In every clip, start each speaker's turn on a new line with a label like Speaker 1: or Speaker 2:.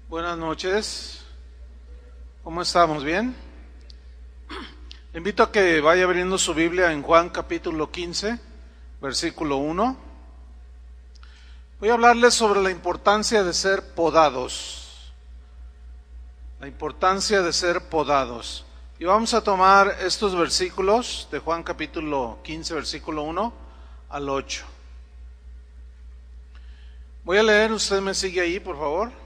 Speaker 1: Buenas noches, ¿cómo estamos? ¿Bien? Le invito a que vaya abriendo su Biblia en Juan capítulo 15, versículo 1. Voy a hablarles sobre la importancia de ser podados. La importancia de ser podados. Y vamos a tomar estos versículos de Juan capítulo 15, versículo 1 al 8. Voy a leer, usted me sigue ahí, por favor.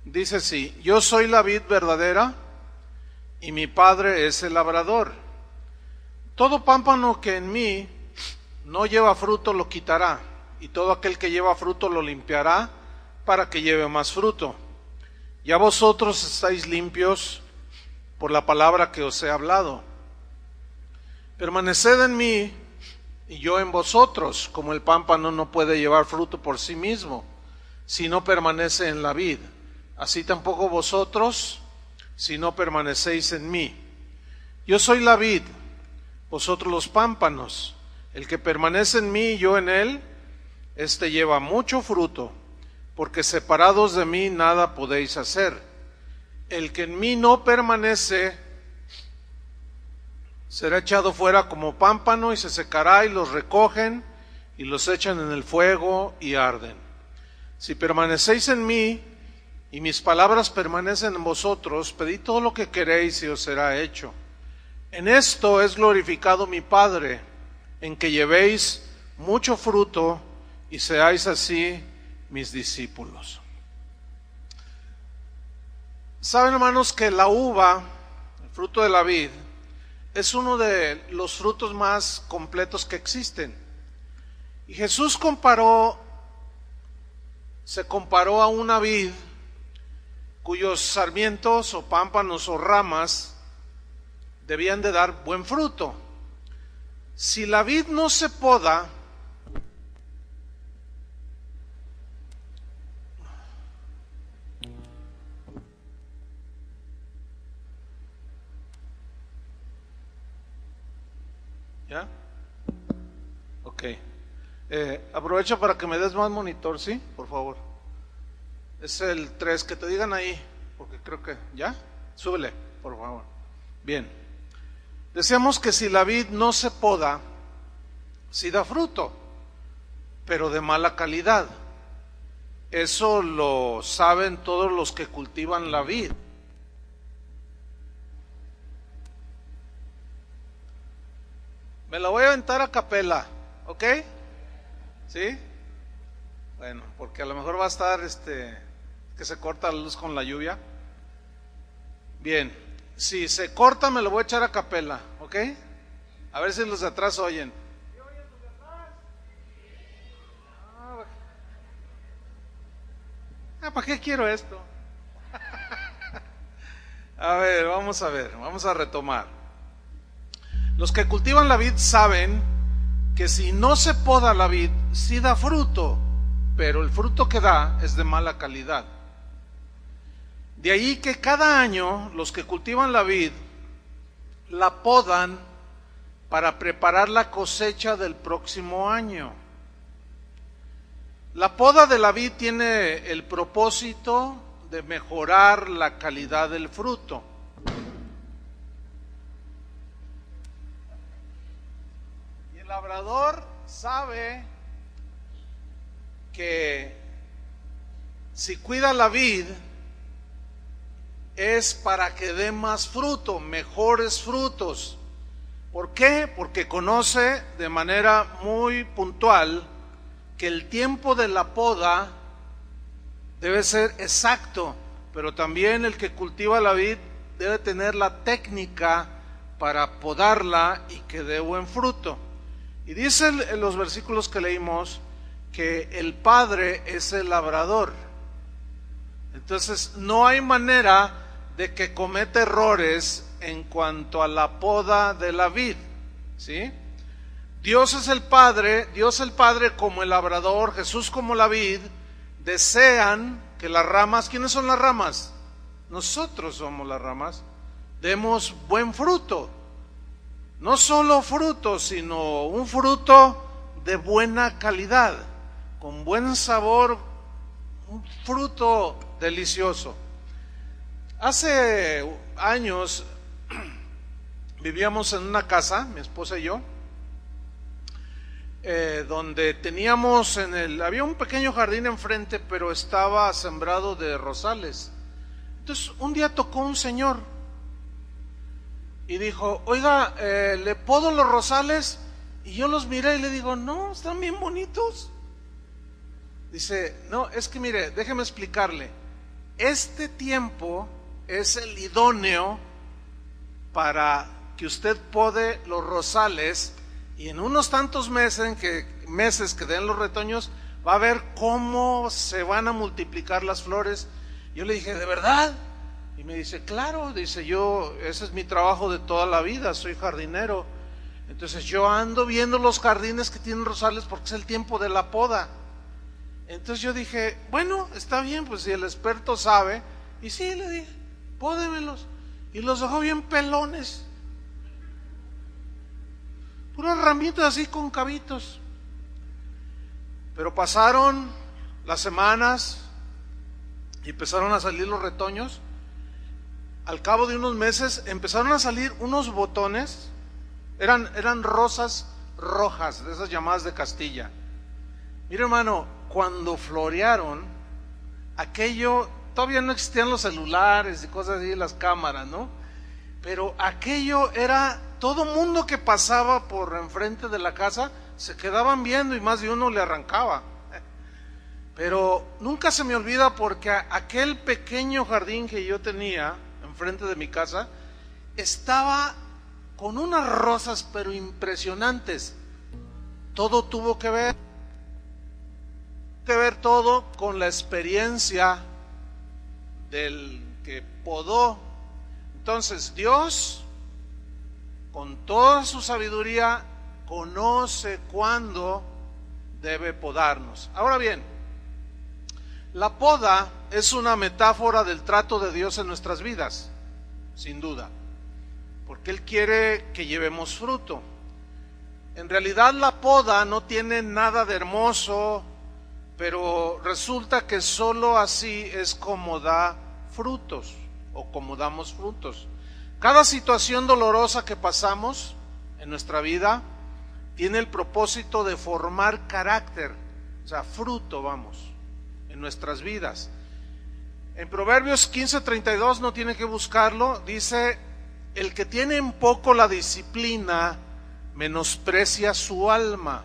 Speaker 1: Dice así: yo soy la vid verdadera y mi Padre es el labrador. Todo pámpano que en mí no lleva fruto lo quitará, y todo aquel que lleva fruto lo limpiará para que lleve más fruto. Ya vosotros estáis limpios por la palabra que os he hablado. Permaneced en mí y yo en vosotros, como el pámpano no puede llevar fruto por sí mismo, si no permanece en la vid. Así tampoco vosotros, si no permanecéis en mí. Yo soy la vid, vosotros los pámpanos. El que permanece en mí y yo en él, éste lleva mucho fruto, porque separados de mí nada podéis hacer. El que en mí no permanece será echado fuera como pámpano y se secará, y los recogen y los echan en el fuego y arden. Si permanecéis en mí y mis palabras permanecen en vosotros, pedid todo lo que queréis y os será hecho. En esto es glorificado mi Padre, en que llevéis mucho fruto y seáis así mis discípulos. Saben, hermanos, que la uva, el fruto de la vid, es uno de los frutos más completos que existen. Y Jesús se comparó a una vid cuyos sarmientos o pámpanos o ramas debían de dar buen fruto. Si la vid no se poda, ¿ya? Ok. Aprovecho para que me des más monitor, ¿sí? Por favor. Es el 3, que te digan ahí, porque creo que, ¿ya? Súbele, por favor. Bien. Decíamos que si la vid no se poda, sí da fruto, pero de mala calidad. Eso lo saben todos los que cultivan la vid. Me la voy a aventar a capela, ¿ok? ¿Sí? Bueno, porque a lo mejor va a estar que se corta la luz con la lluvia. Bien, si se corta me lo voy a echar a capela, ¿ok? A ver si los de atrás oyen. ¿Para qué quiero esto? A ver, vamos a retomar. Los que cultivan la vid saben que si no se poda la vid, sí da fruto, pero el fruto que da es de mala calidad. De ahí que cada año los que cultivan la vid la podan para preparar la cosecha del próximo año. La poda de la vid tiene el propósito de mejorar la calidad del fruto. Y el labrador sabe que si cuida la vid es para que dé más fruto, mejores frutos. ¿Por qué? Porque conoce de manera muy puntual que el tiempo de la poda debe ser exacto, pero también el que cultiva la vid debe tener la técnica para podarla y que dé buen fruto. Y dice en los versículos que leímos que el Padre es el labrador. Entonces no hay manera de que cometa errores en cuanto a la poda de la vid, ¿sí? Dios es el Padre, Dios el Padre como el labrador, Jesús como la vid, desean que las ramas, ¿quiénes son las ramas? Nosotros somos las ramas, demos buen fruto. No solo fruto, sino un fruto de buena calidad, con buen sabor, un fruto delicioso. Hace años vivíamos en una casa, mi esposa y yo, donde teníamos había un pequeño jardín enfrente, pero estaba sembrado de rosales. Entonces un día tocó un señor y dijo: oiga, ¿le podo los rosales? Y yo los miré y le digo: no, están bien bonitos. Dice: no, es que mire, déjeme explicarle, este tiempo es el idóneo para que usted pode los rosales, y en unos tantos meses que den los retoños, va a ver cómo se van a multiplicar las flores. Yo le dije: ¿de verdad? Y me dice: claro, dice, ese es mi trabajo de toda la vida, soy jardinero. Entonces yo ando viendo los jardines que tienen rosales porque es el tiempo de la poda. Entonces yo dije: bueno, está bien, pues si el experto sabe. Y sí, le dije: pódemelos. Y los dejó bien pelones, puras ramitas así con cabitos. Pero pasaron las semanas y empezaron a salir los retoños. Al cabo de unos meses empezaron a salir unos botones, eran rosas rojas, de esas llamadas de Castilla. Mira, hermano, cuando florearon, aquello, todavía no existían los celulares y cosas así, las cámaras, ¿no? Pero aquello era, todo mundo que pasaba por enfrente de la casa se quedaban viendo, y más de uno le arrancaba. Pero nunca se me olvida, porque aquel pequeño jardín que yo tenía enfrente de mi casa estaba con unas rosas pero impresionantes. Todo tuvo que ver todo con la experiencia del que podó. Entonces Dios, con toda su sabiduría, conoce cuándo debe podarnos. Ahora bien, la poda es una metáfora del trato de Dios en nuestras vidas, sin duda, porque Él quiere que llevemos fruto. En realidad la poda no tiene nada de hermoso, pero resulta que solo así es como da frutos, o como damos frutos. Cada situación dolorosa que pasamos en nuestra vida tiene el propósito de formar carácter, o sea, fruto, vamos, en nuestras vidas. En Proverbios 15:32, no tiene que buscarlo, dice: el que tiene en poco la disciplina menosprecia su alma,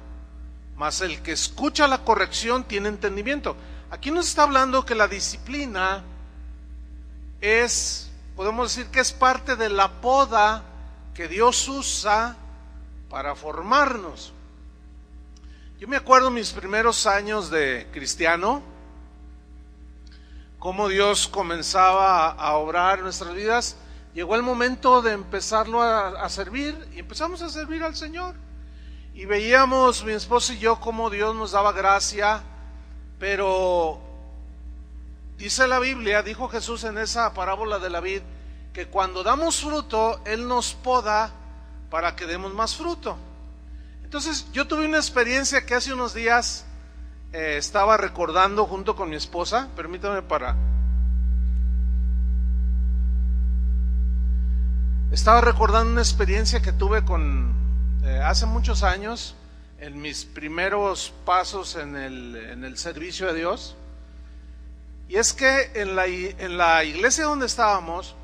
Speaker 1: mas el que escucha la corrección tiene entendimiento. Aquí nos está hablando que la disciplina podemos decir que es parte de la poda que Dios usa para formarnos. Yo me acuerdo mis primeros años de cristiano, cómo Dios comenzaba a obrar en nuestras vidas. Llegó el momento de empezarlo a servir, y empezamos a servir al Señor. Y veíamos, mi esposo y yo, cómo Dios nos daba gracia, pero dice la Biblia, dijo Jesús en esa parábola de la vid, que cuando damos fruto, Él nos poda para que demos más fruto. Entonces yo tuve una experiencia que hace unos días estaba recordando junto con mi esposa. Permítame estaba recordando una experiencia que tuve hace muchos años, en mis primeros pasos en el servicio de Dios. Y es que en la iglesia donde estábamos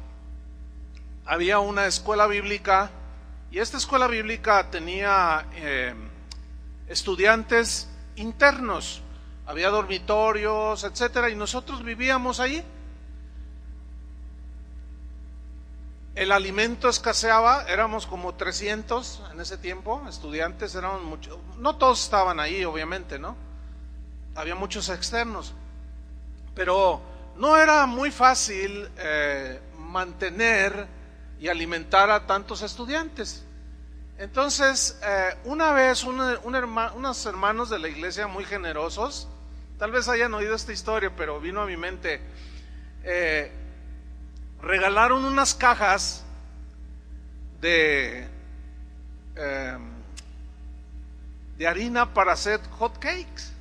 Speaker 1: había una escuela bíblica, y esta escuela bíblica tenía estudiantes internos, había dormitorios, etcétera, y nosotros vivíamos ahí. El alimento escaseaba, éramos como 300 en ese tiempo, estudiantes, éramos muchos, no todos estaban ahí, obviamente, ¿no? Había muchos externos, pero no era muy fácil mantener y alimentar a tantos estudiantes. Entonces, una vez unos hermanos de la iglesia muy generosos, tal vez hayan oído esta historia, pero vino a mi mente, regalaron unas cajas de harina para hacer hot cakes.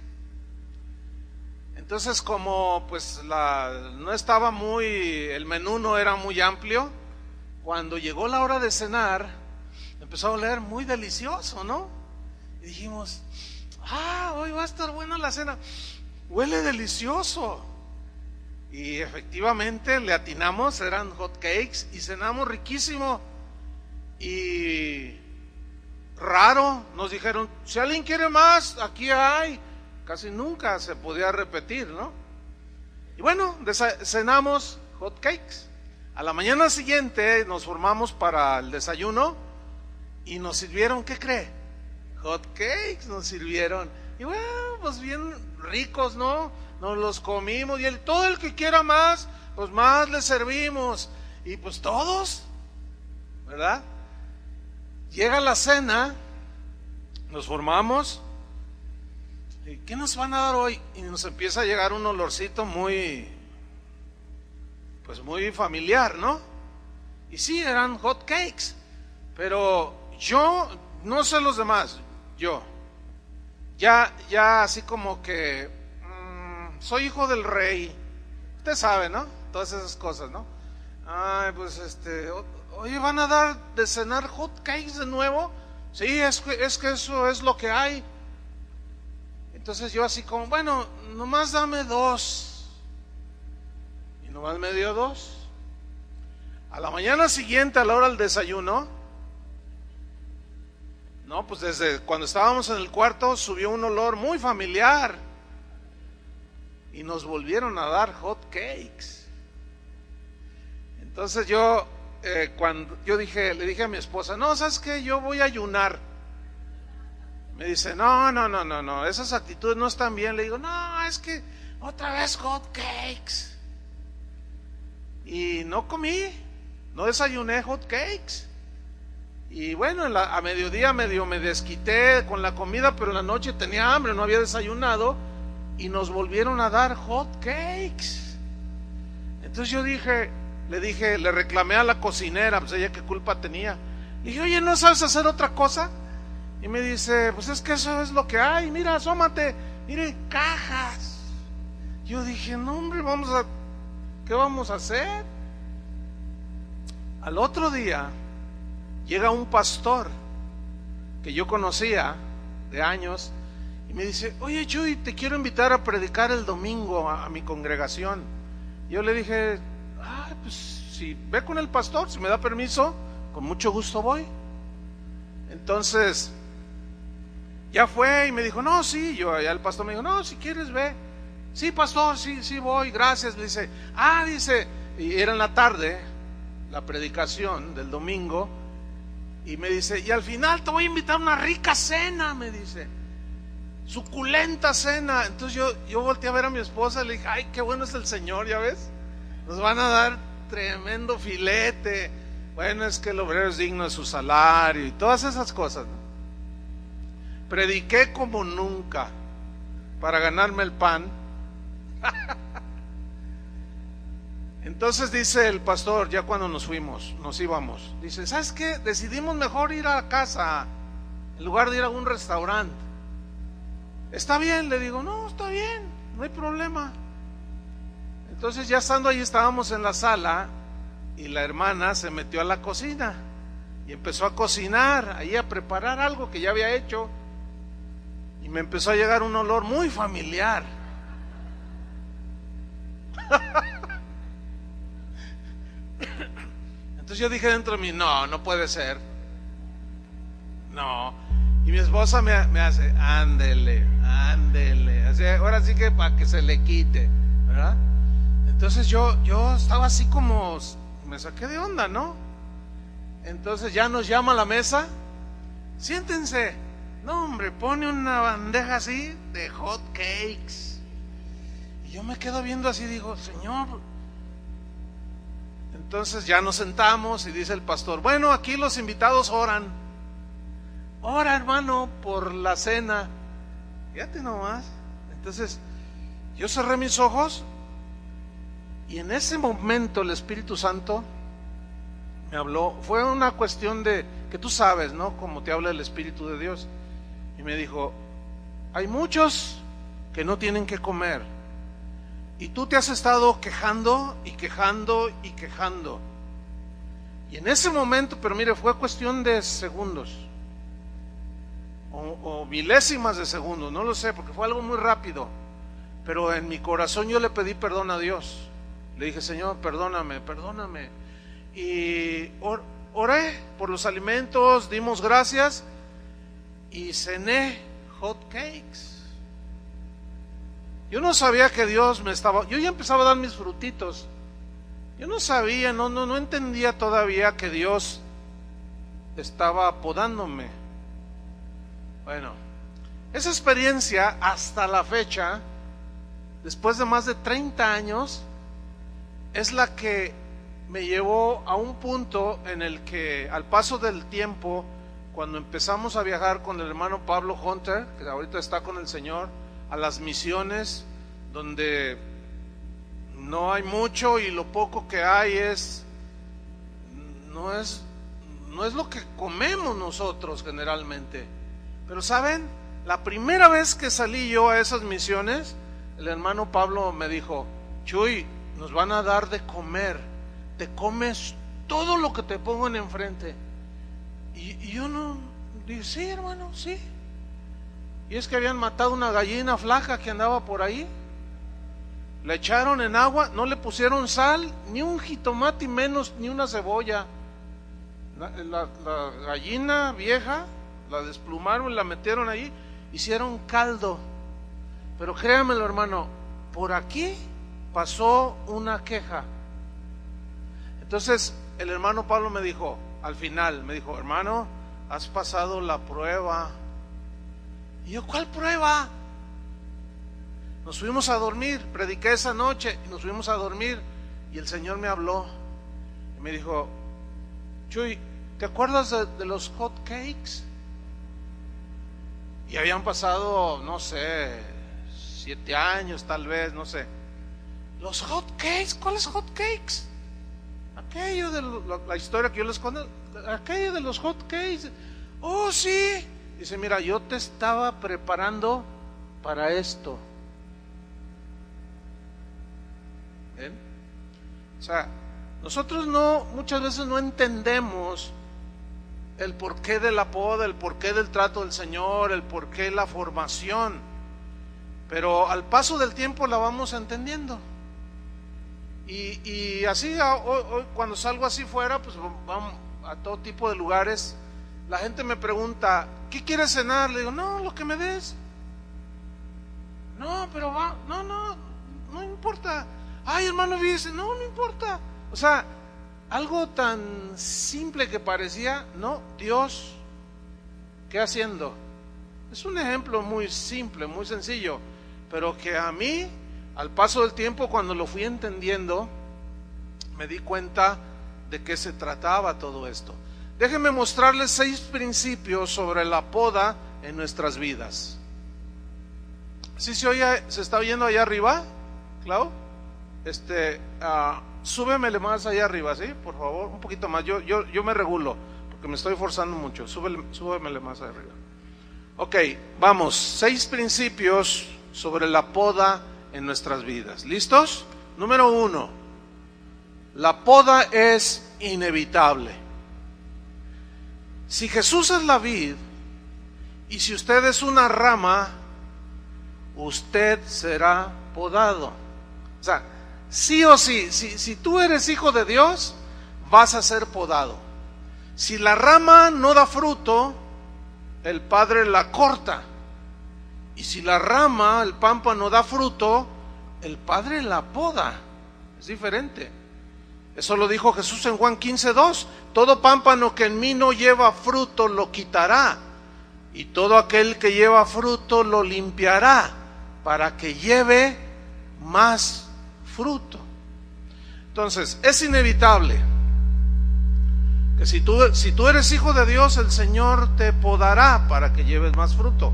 Speaker 1: Entonces, como pues no estaba el menú no era muy amplio, cuando llegó la hora de cenar, empezó a oler muy delicioso, ¿no? Y dijimos, hoy va a estar buena la cena, huele delicioso. Y efectivamente le atinamos, eran hot cakes y cenamos riquísimo. Y raro, nos dijeron, si alguien quiere más, aquí hay. Casi nunca se podía repetir, ¿no? Y bueno, cenamos hot cakes. A la mañana siguiente nos formamos para el desayuno y nos sirvieron, ¿qué cree? Hot cakes nos sirvieron. Y bueno, pues bien ricos, ¿no? Nos los comimos y todo el que quiera más, pues más le servimos. Y pues todos, ¿verdad? Llega la cena, nos formamos. ¿Qué nos van a dar hoy? Y nos empieza a llegar un olorcito muy familiar, ¿no? Y sí, eran hot cakes, pero yo, no sé los demás, yo, ya así como que, soy hijo del rey, usted sabe, ¿no? Todas esas cosas, ¿no? Ay, pues oye, ¿van a dar de cenar hot cakes de nuevo? Sí, es que eso es lo que hay. Entonces yo así como, bueno, nomás dame 2. Y nomás me dio 2. A la mañana siguiente, a la hora del desayuno, no, pues desde cuando estábamos en el cuarto subió un olor muy familiar. Y nos volvieron a dar hot cakes. Entonces cuando le dije a mi esposa, no, ¿sabes qué? Yo voy a ayunar. Me dice, no, esas actitudes no están bien. Le digo, no, es que otra vez hot cakes. Y no comí, no desayuné hot cakes. Y bueno, a mediodía medio me desquité con la comida, pero en la noche tenía hambre, no había desayunado. Y nos volvieron a dar hot cakes. Entonces le reclamé a la cocinera, pues ella qué culpa tenía. Le dije, oye, ¿no sabes hacer otra cosa? Y me dice, pues es que eso es lo que hay, mira, asómate, mire, cajas. Yo dije, no hombre, ¿qué vamos a hacer? Al otro día llega un pastor que yo conocía de años y me dice, oye Chuy, te quiero invitar a predicar el domingo a mi congregación. Yo le dije, pues si ve con el pastor, si me da permiso, con mucho gusto voy. Entonces ya fue y me dijo, no, sí, ya el pastor me dijo, no, si quieres ve. Sí, pastor, sí voy, gracias. Le dice, y era en la tarde, la predicación del domingo, y me dice, y al final te voy a invitar a una rica cena, me dice, suculenta cena. Entonces yo volteé a ver a mi esposa y le dije, ay, qué bueno es el Señor, ya ves, nos van a dar tremendo filete. Bueno, es que el obrero es digno de su salario y todas esas cosas, ¿no? Prediqué como nunca para ganarme el pan. Entonces dice el pastor, ya cuando nos íbamos, dice, ¿sabes qué? Decidimos mejor ir a casa en lugar de ir a un restaurante. ¿Está bien? Le digo, no, está bien, no hay problema. Entonces ya estando ahí, estábamos en la sala y la hermana se metió a la cocina y empezó a cocinar, ahí a preparar algo que ya había hecho. Y me empezó a llegar un olor muy familiar. Entonces yo dije dentro de mí, no puede ser. No. Y mi esposa me hace, ándele. Así, ahora sí que para que se le quite, ¿verdad? Entonces yo estaba así como, me saqué de onda, ¿no? Entonces ya nos llama a la mesa, siéntense. No, hombre, pone una bandeja así de hot cakes. Y yo me quedo viendo así, digo, Señor. Entonces ya nos sentamos y dice el pastor, bueno, aquí los invitados oran. Ora, hermano, por la cena. Fíjate nomás. Entonces yo cerré mis ojos y en ese momento el Espíritu Santo me habló. Fue una cuestión de que tú sabes, ¿no? Como te habla el Espíritu de Dios. Y me dijo, hay muchos que no tienen que comer y tú te has estado quejando y quejando y quejando. Y en ese momento, pero mire, fue cuestión de segundos o milésimas de segundos, no lo sé, porque fue algo muy rápido. Pero en mi corazón yo le pedí perdón a Dios. Le dije: Señor, perdóname. Y oré por los alimentos, dimos gracias y cené hot cakes. Yo no sabía que Dios yo ya empezaba a dar mis frutitos. Yo no sabía, no entendía todavía que Dios estaba podándome. Bueno, esa experiencia hasta la fecha, después de más de 30 años, es la que me llevó a un punto en el que, al paso del tiempo, cuando empezamos a viajar con el hermano Pablo Hunter, que ahorita está con el Señor, a las misiones donde no hay mucho y lo poco que hay no es lo que comemos nosotros generalmente. Pero ¿saben? La primera vez que salí yo a esas misiones, el hermano Pablo me dijo: Chuy, nos van a dar de comer, te comes todo lo que te pongan enfrente. Y yo no dije: sí, hermano, sí. Y es que habían matado una gallina flaca que andaba por ahí, la echaron en agua, no le pusieron sal, ni un jitomate, menos ni una cebolla. La gallina vieja la desplumaron, la metieron ahí, hicieron caldo. Pero créanmelo, hermano, por aquí pasó una queja. Entonces el hermano Pablo me dijo, al final me dijo: hermano, has pasado la prueba. Y yo: ¿cuál prueba? Nos fuimos a dormir, prediqué esa noche y nos fuimos a dormir, y el Señor me habló y me dijo: Chuy, ¿te acuerdas de los hot cakes? Y habían pasado, no sé, 7 años tal vez, no sé. ¿Los hot cakes? ¿Cuáles hot cakes? Aquello de la historia que yo les conté, aquello de los hot cakes. Oh, sí. Dice: mira, yo te estaba preparando para esto. ¿Ven? O sea, nosotros muchas veces no entendemos el porqué de la poda, el porqué del trato del Señor, el porqué de la formación, pero al paso del tiempo la vamos entendiendo. Y así hoy, cuando salgo así fuera, pues vamos a todo tipo de lugares. La gente me pregunta: ¿qué quieres cenar? Le digo: no, lo que me des. No, pero no importa. Ay, hermano, dice: no importa. O sea, algo tan simple que parecía, no, Dios, ¿qué haciendo? Es un ejemplo muy simple, muy sencillo, pero que a mí, al paso del tiempo, cuando lo fui entendiendo, me di cuenta de qué se trataba todo esto. Déjenme mostrarles 6 principios sobre la poda en nuestras vidas. ¿Sí se oye, se está oyendo allá arriba, Clau? Súbemele más allá arriba, ¿sí? Por favor, un poquito más. Yo me regulo, porque me estoy forzando mucho. Súbemele más allá arriba. Ok, vamos. 6 principios sobre la poda en nuestras vidas. ¿Listos? Número 1. La poda es inevitable. Si Jesús es la vid y si usted es una rama, usted será podado. O sea, sí o sí, si tú eres hijo de Dios, vas a ser podado. Si la rama no da fruto, el Padre la corta. Y si la rama, el pámpano, da fruto, el Padre la poda. Es diferente. Eso lo dijo Jesús en Juan 15:2. Todo pámpano que en mí no lleva fruto lo quitará, y todo aquel que lleva fruto lo limpiará, para que lleve más fruto. Entonces, es inevitable que si tú eres hijo de Dios, el Señor te podará para que lleves más fruto.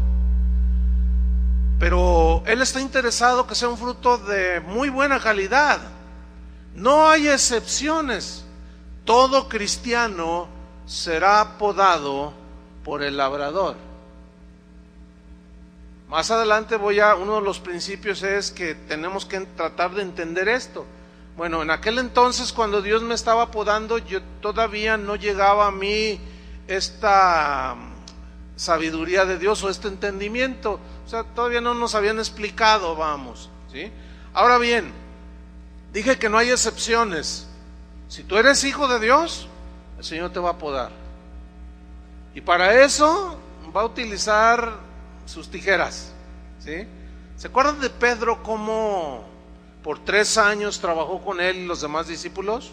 Speaker 1: Pero Él está interesado que sea un fruto de muy buena calidad. No hay excepciones. Todo cristiano será podado por el labrador. Más adelante uno de los principios es que tenemos que tratar de entender esto. Bueno, en aquel entonces cuando Dios me estaba podando, yo todavía no llegaba a mí esta sabiduría de Dios o este entendimiento. O sea, todavía no nos habían explicado, vamos, ¿sí? Ahora bien, dije que no hay excepciones. Si tú eres hijo de Dios, el Señor te va a podar. Y para eso va a utilizar sus tijeras, ¿sí? ¿Se acuerdan de Pedro cómo por 3 años trabajó con él y los demás discípulos?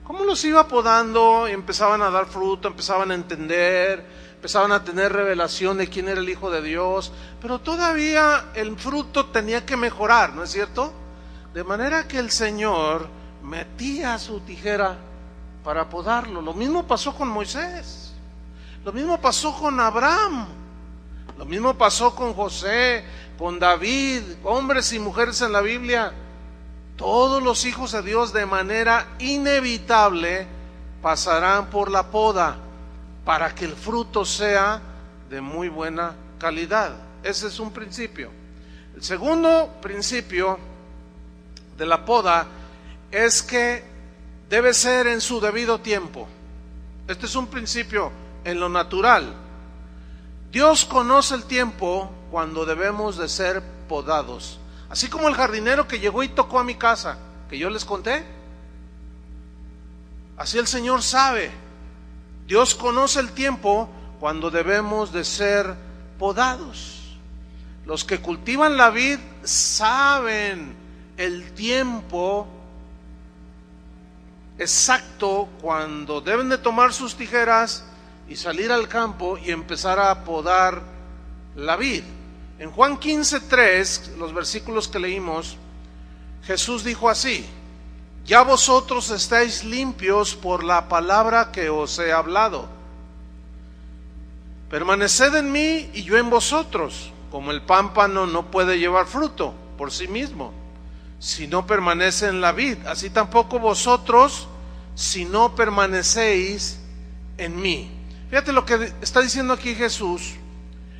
Speaker 1: ¿Cómo los iba podando y empezaban a dar fruto, empezaban a entender, empezaban a tener revelación de quién era el Hijo de Dios? Pero todavía el fruto tenía que mejorar, ¿no es cierto? De manera que el Señor metía su tijera para podarlo. Lo mismo pasó con Moisés, lo mismo pasó con Abraham, lo mismo pasó con José, con David, hombres y mujeres en la Biblia. Todos los hijos de Dios de manera inevitable pasarán por la poda para que el fruto sea de muy buena calidad. Ese es un principio. El segundo principio de la poda es que debe ser en su debido tiempo. Este es un principio en lo natural. Dios conoce el tiempo cuando debemos de ser podados. Así como el jardinero que llegó y tocó a mi casa, que yo les conté. Así el Señor sabe. Dios conoce el tiempo cuando debemos de ser podados. Los que cultivan la vid saben el tiempo exacto cuando deben de tomar sus tijeras y salir al campo y empezar a podar la vid. En Juan 15:3, los versículos que leímos, Jesús dijo así: ya vosotros estáis limpios por la palabra que os he hablado. Permaneced en mí y yo en vosotros, como el pámpano no puede llevar fruto por sí mismo, si no permanece en la vid, así tampoco vosotros, si no permanecéis en mí. Fíjate lo que está diciendo aquí Jesús.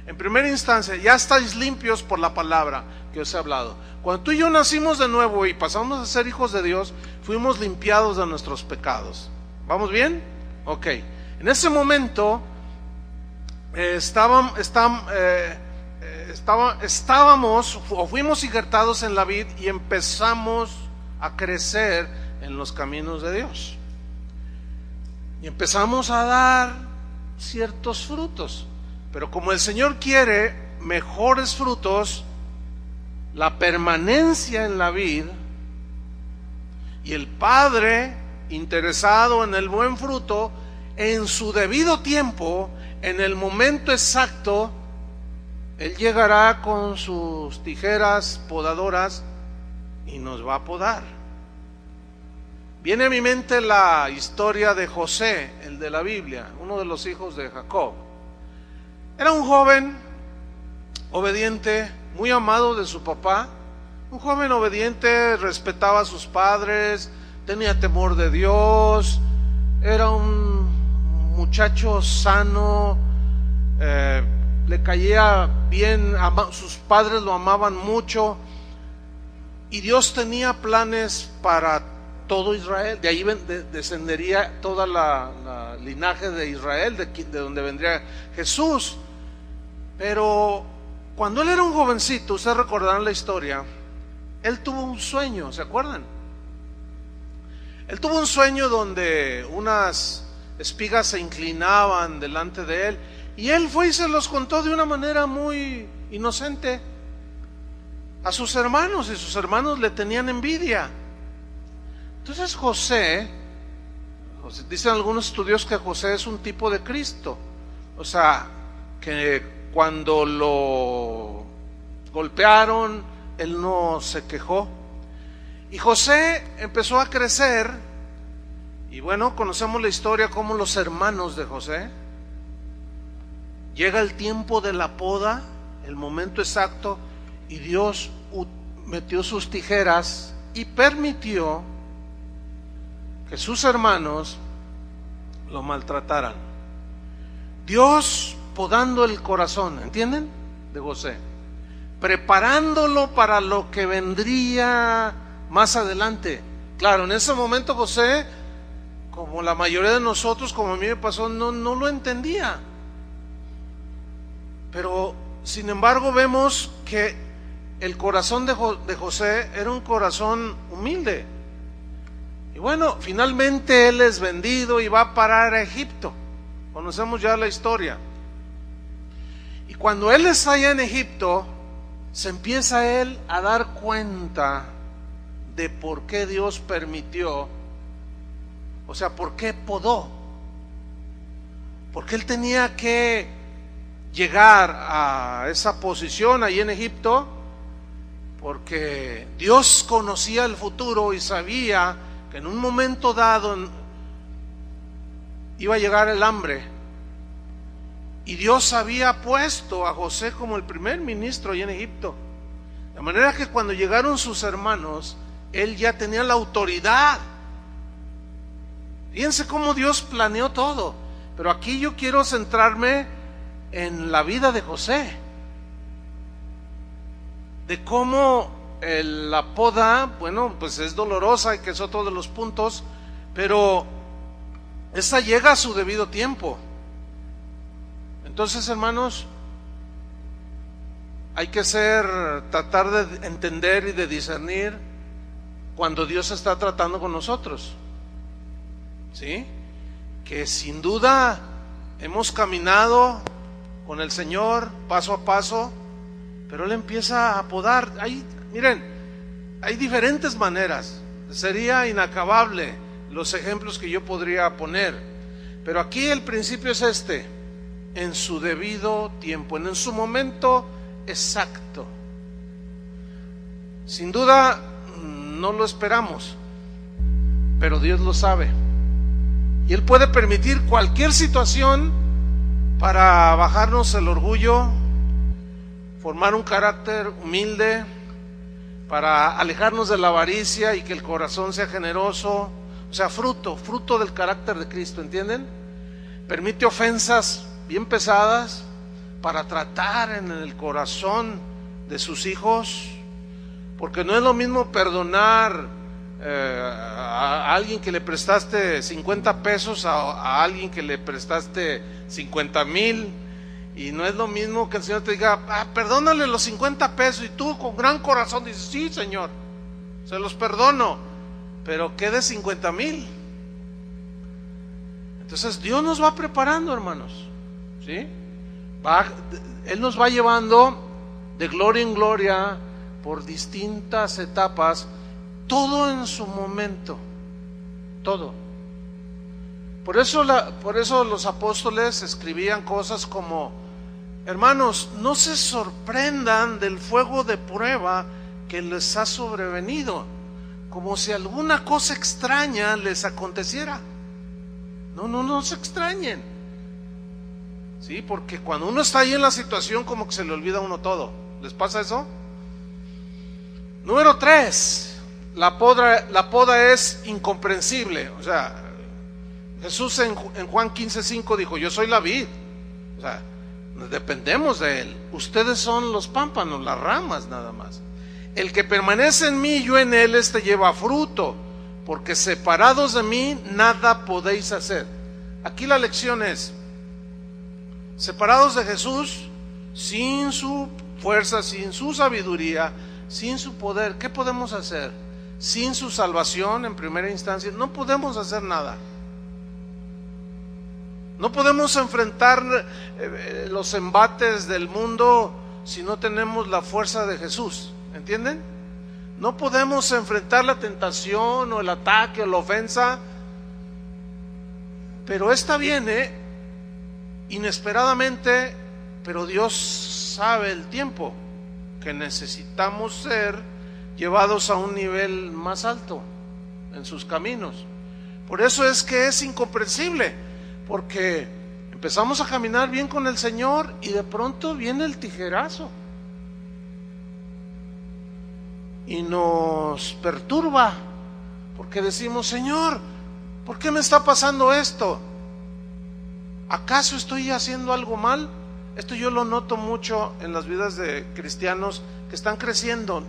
Speaker 1: En primera instancia, ya estáis limpios por la palabra que os he hablado. Cuando tú y yo nacimos de nuevo y pasamos a ser hijos de Dios, fuimos limpiados de nuestros pecados. ¿Vamos bien? Ok. En ese momento estábamos o fuimos injertados en la vid y empezamos a crecer en los caminos de Dios. Y empezamos a dar ciertos frutos. Pero como el Señor quiere mejores frutos, la permanencia en la vid y el Padre interesado en el buen fruto, en su debido tiempo, en el momento exacto, Él llegará con sus tijeras podadoras y nos va a podar. Viene a mi mente la historia de José, el de la Biblia, uno de los hijos de Jacob. Era un joven obediente, muy amado de su papá. Un joven obediente, respetaba a sus padres, tenía temor de Dios, era un muchacho sano, le caía bien, sus padres lo amaban mucho, y Dios tenía planes para todo Israel. De ahí descendería toda la linaje de Israel, de donde vendría Jesús. Pero cuando él era un jovencito, ustedes recordarán la historia, él tuvo un sueño, ¿se acuerdan? Él tuvo un sueño donde unas espigas se inclinaban delante de él, y él fue y se los contó de una manera muy inocente a sus hermanos, y sus hermanos le tenían envidia. Entonces José, dicen algunos estudios que José es un tipo de Cristo, o sea, que cuando lo golpearon, él no se quejó. Y José empezó a crecer, y bueno, conocemos la historia como los hermanos de José. Llega el tiempo de la poda, el momento exacto, y Dios metió sus tijeras y permitió que sus hermanos lo maltrataran. Dios podando el corazón, ¿entienden? De José. preparándolo para lo que vendría más adelante. Claro, en ese momento José, como la mayoría de nosotros, como a mí me pasó, no lo entendía. Pero sin embargo vemos que el corazón de José era un corazón humilde. Y bueno, finalmente él es vendido y va a parar a Egipto. Conocemos ya la historia. Y cuando él está allá en Egipto, se empieza él a dar cuenta de por qué Dios permitió, o sea, por qué podó, porque él tenía que llegar a esa posición ahí en Egipto, porque Dios conocía el futuro y sabía que en un momento dado iba a llegar el hambre, y Dios había puesto a José como el primer ministro ahí en Egipto, de manera que cuando llegaron sus hermanos, él ya tenía la autoridad. Fíjense cómo Dios planeó todo. Pero aquí yo quiero centrarme en la vida de José, de cómo la poda, bueno, pues es dolorosa y que es otro de los puntos, pero esa llega a su debido tiempo. Entonces, hermanos, hay que tratar de entender y de discernir cuando Dios está tratando con nosotros, ¿sí? Que sin duda hemos caminado con el Señor paso a paso, pero Él empieza a podar. Miren, hay diferentes maneras, sería inacabable los ejemplos que yo podría poner, pero aquí el principio es en su debido tiempo, en su momento exacto. Sin duda no lo esperamos, pero Dios lo sabe, y Él puede permitir cualquier situación para bajarnos el orgullo, formar un carácter humilde, para alejarnos de la avaricia y que el corazón sea generoso, o sea, fruto del carácter de Cristo, ¿entienden? Permite ofensas bien pesadas para tratar en el corazón de sus hijos, porque no es lo mismo perdonar a alguien que le prestaste 50 pesos a alguien que le prestaste 50,000, y no es lo mismo que el Señor te diga, perdónale los 50 pesos, y tú con gran corazón dices, sí, Señor, se los perdono, pero quede 50,000. Entonces Dios nos va preparando, hermanos, ¿sí? Él nos va llevando de gloria en gloria por distintas etapas, todo en su momento, todo. Por eso los apóstoles escribían cosas como: hermanos, no se sorprendan del fuego de prueba que les ha sobrevenido, como si alguna cosa extraña les aconteciera. No se extrañen, ¿sí? Porque cuando uno está ahí en la situación, como que se le olvida a uno todo. ¿Les pasa eso? Número 3, la poda es incomprensible. O sea, Jesús en Juan 15:5 dijo: yo soy la vid, o sea, dependemos de Él. Ustedes son los pámpanos, las ramas nada más. El que permanece en mí y yo en Él, lleva fruto, porque separados de mí nada podéis hacer. Aquí la lección es: separados de Jesús, sin su fuerza, sin su sabiduría, sin su poder, ¿qué podemos hacer? Sin su salvación en primera instancia, no podemos hacer nada. No podemos enfrentar los embates del mundo si no tenemos la fuerza de Jesús, ¿entienden? No podemos enfrentar la tentación o el ataque o la ofensa, pero esta viene inesperadamente, pero Dios sabe el tiempo que necesitamos ser llevados a un nivel más alto en sus caminos. Por eso es que es incomprensible, porque empezamos a caminar bien con el Señor y de pronto viene el tijerazo y nos perturba, porque decimos: Señor, ¿por qué me está pasando esto? ¿Acaso estoy haciendo algo mal? Esto yo lo noto mucho en las vidas de cristianos que están creciendo,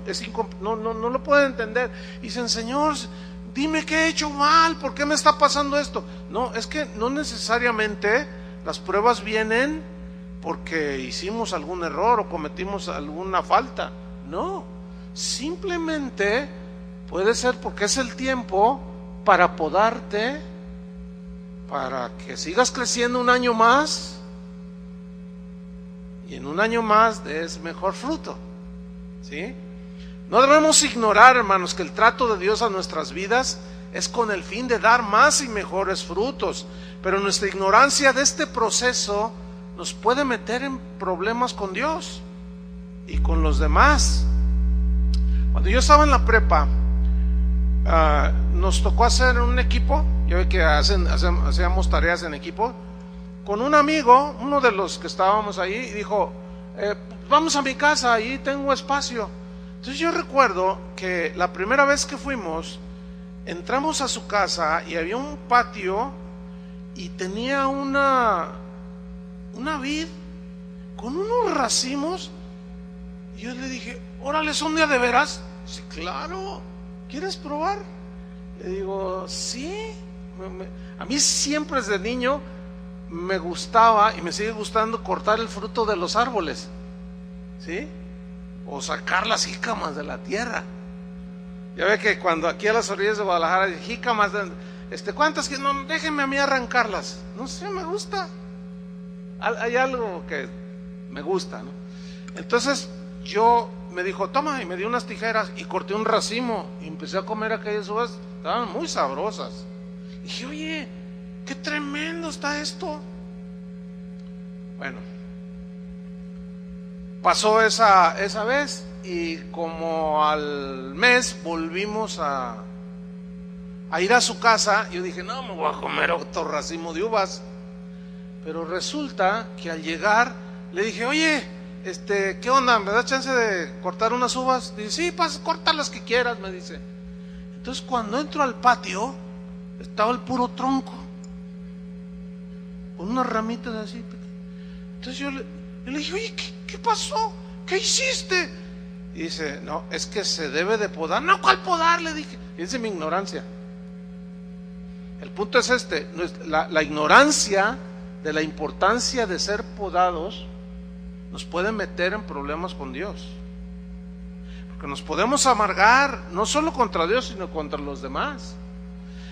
Speaker 1: no lo pueden entender. Dicen, Señor, dime qué he hecho mal, ¿por qué me está pasando esto? No, es que no necesariamente las pruebas vienen porque hicimos algún error o cometimos alguna falta. No, simplemente puede ser porque es el tiempo para podarte, para que sigas creciendo un año más y en un año más des mejor fruto, ¿sí? No debemos ignorar, hermanos, que el trato de Dios a nuestras vidas es con el fin de dar más y mejores frutos, pero nuestra ignorancia de este proceso nos puede meter en problemas con Dios y con los demás. Cuando yo estaba en la prepa, nos tocó hacer un equipo. Ya ve que hacíamos tareas en equipo. Con un amigo, uno de los que estábamos ahí, dijo, vamos a mi casa, ahí tengo espacio. Entonces yo recuerdo que la primera vez que fuimos, entramos a su casa y había un patio y tenía una vid con unos racimos. Y yo le dije, órale, ¿son de veras? Sí, claro. ¿Quieres probar? Le digo, sí. A mí siempre desde niño me gustaba y me sigue gustando cortar el fruto de los árboles, ¿sí? O sacar las jícamas de la tierra. Ya ve que cuando aquí a las orillas de Guadalajara hay jícamas, ¿cuántas? Que no, déjenme a mí arrancarlas. No sé, me gusta. Hay algo que me gusta, ¿no? Entonces me dijo, toma, y me dio unas tijeras y corté un racimo y empecé a comer aquellas uvas. Estaban muy sabrosas. Y dije, oye, qué tremendo está esto. Bueno, pasó esa vez y como al mes volvimos a ir a su casa. Yo dije, no, me voy a comer otro racimo de uvas. Pero resulta que al llegar le dije, oye, ¿qué onda? ¿Me da chance de cortar unas uvas? Dice, sí, corta las que quieras, me dice. Entonces cuando entro al patio, estaba el puro tronco, con unas ramitas así. Entonces yo le dije, oye, ¿qué pasó? ¿Qué hiciste? Y dice, no, es que se debe de podar. No, ¿cuál podar? Le dije. Fíjense mi ignorancia. El punto es la ignorancia de la importancia de ser podados nos puede meter en problemas con Dios, porque nos podemos amargar no solo contra Dios sino contra los demás.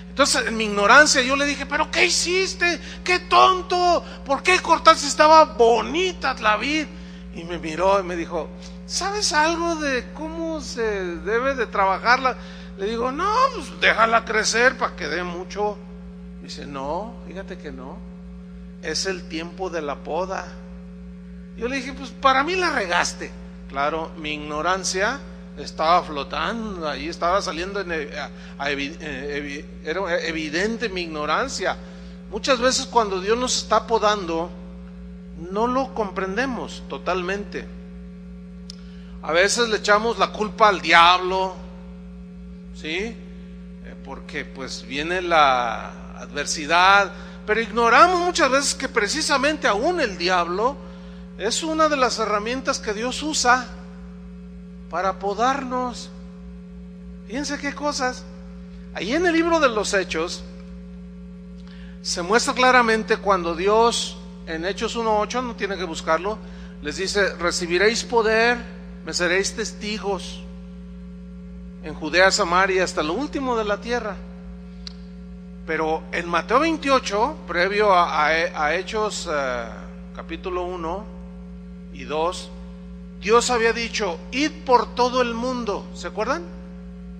Speaker 1: Entonces en mi ignorancia yo le dije, pero ¿qué hiciste? ¡Qué tonto! ¿Por qué cortaste? Estaba bonita la vid. Y me miró y me dijo, ¿sabes algo de cómo se debe de trabajarla? Le digo, no, pues déjala crecer para que dé mucho. Dice, no, fíjate que no, es el tiempo de la poda. Yo le dije, pues para mí la regaste. Claro, mi ignorancia estaba flotando ahí, estaba saliendo, era evidente mi ignorancia. Muchas veces cuando Dios nos está podando, no lo comprendemos totalmente. A veces le echamos la culpa al diablo, ¿sí? Porque pues viene la adversidad, pero ignoramos muchas veces que precisamente aún el diablo es una de las herramientas que Dios usa para podarnos. Fíjense qué cosas. Ahí en el libro de los Hechos se muestra claramente cuando Dios, en Hechos 1:8, no tiene que buscarlo, les dice, recibiréis poder, me seréis testigos en Judea, Samaria, hasta lo último de la tierra. Pero en Mateo 28, previo a Hechos capítulo 1 y 2, Dios había dicho, id por todo el mundo, ¿se acuerdan?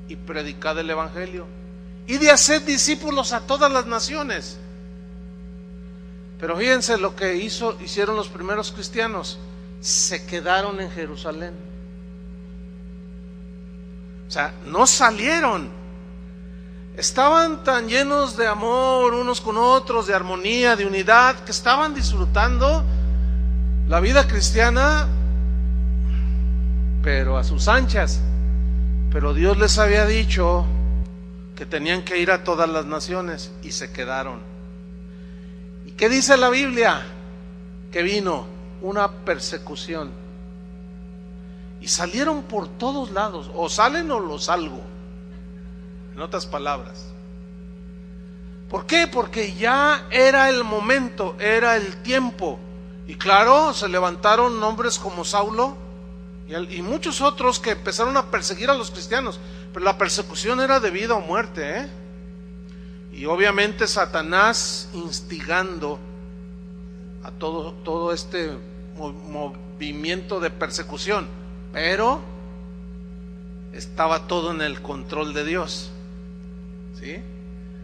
Speaker 1: Y predicad el evangelio, id y haced discípulos a todas las naciones. Pero fíjense lo que hicieron los primeros cristianos, se quedaron en Jerusalén. O sea, no salieron. Estaban tan llenos de amor unos con otros, de armonía, de unidad, que estaban disfrutando la vida cristiana, pero a sus anchas. Pero Dios les había dicho que tenían que ir a todas las naciones y se quedaron. ¿Y qué dice la Biblia? Que vino una persecución. Y salieron por todos lados. O salen o los salgo. En otras palabras. ¿Por qué? Porque ya era el momento, era el tiempo. Y claro, se levantaron hombres como Saulo y muchos otros que empezaron a perseguir a los cristianos. Pero la persecución era de vida o muerte, ¿eh? Y obviamente Satanás instigando a todo este movimiento de persecución. Pero estaba todo en el control de Dios, ¿sí?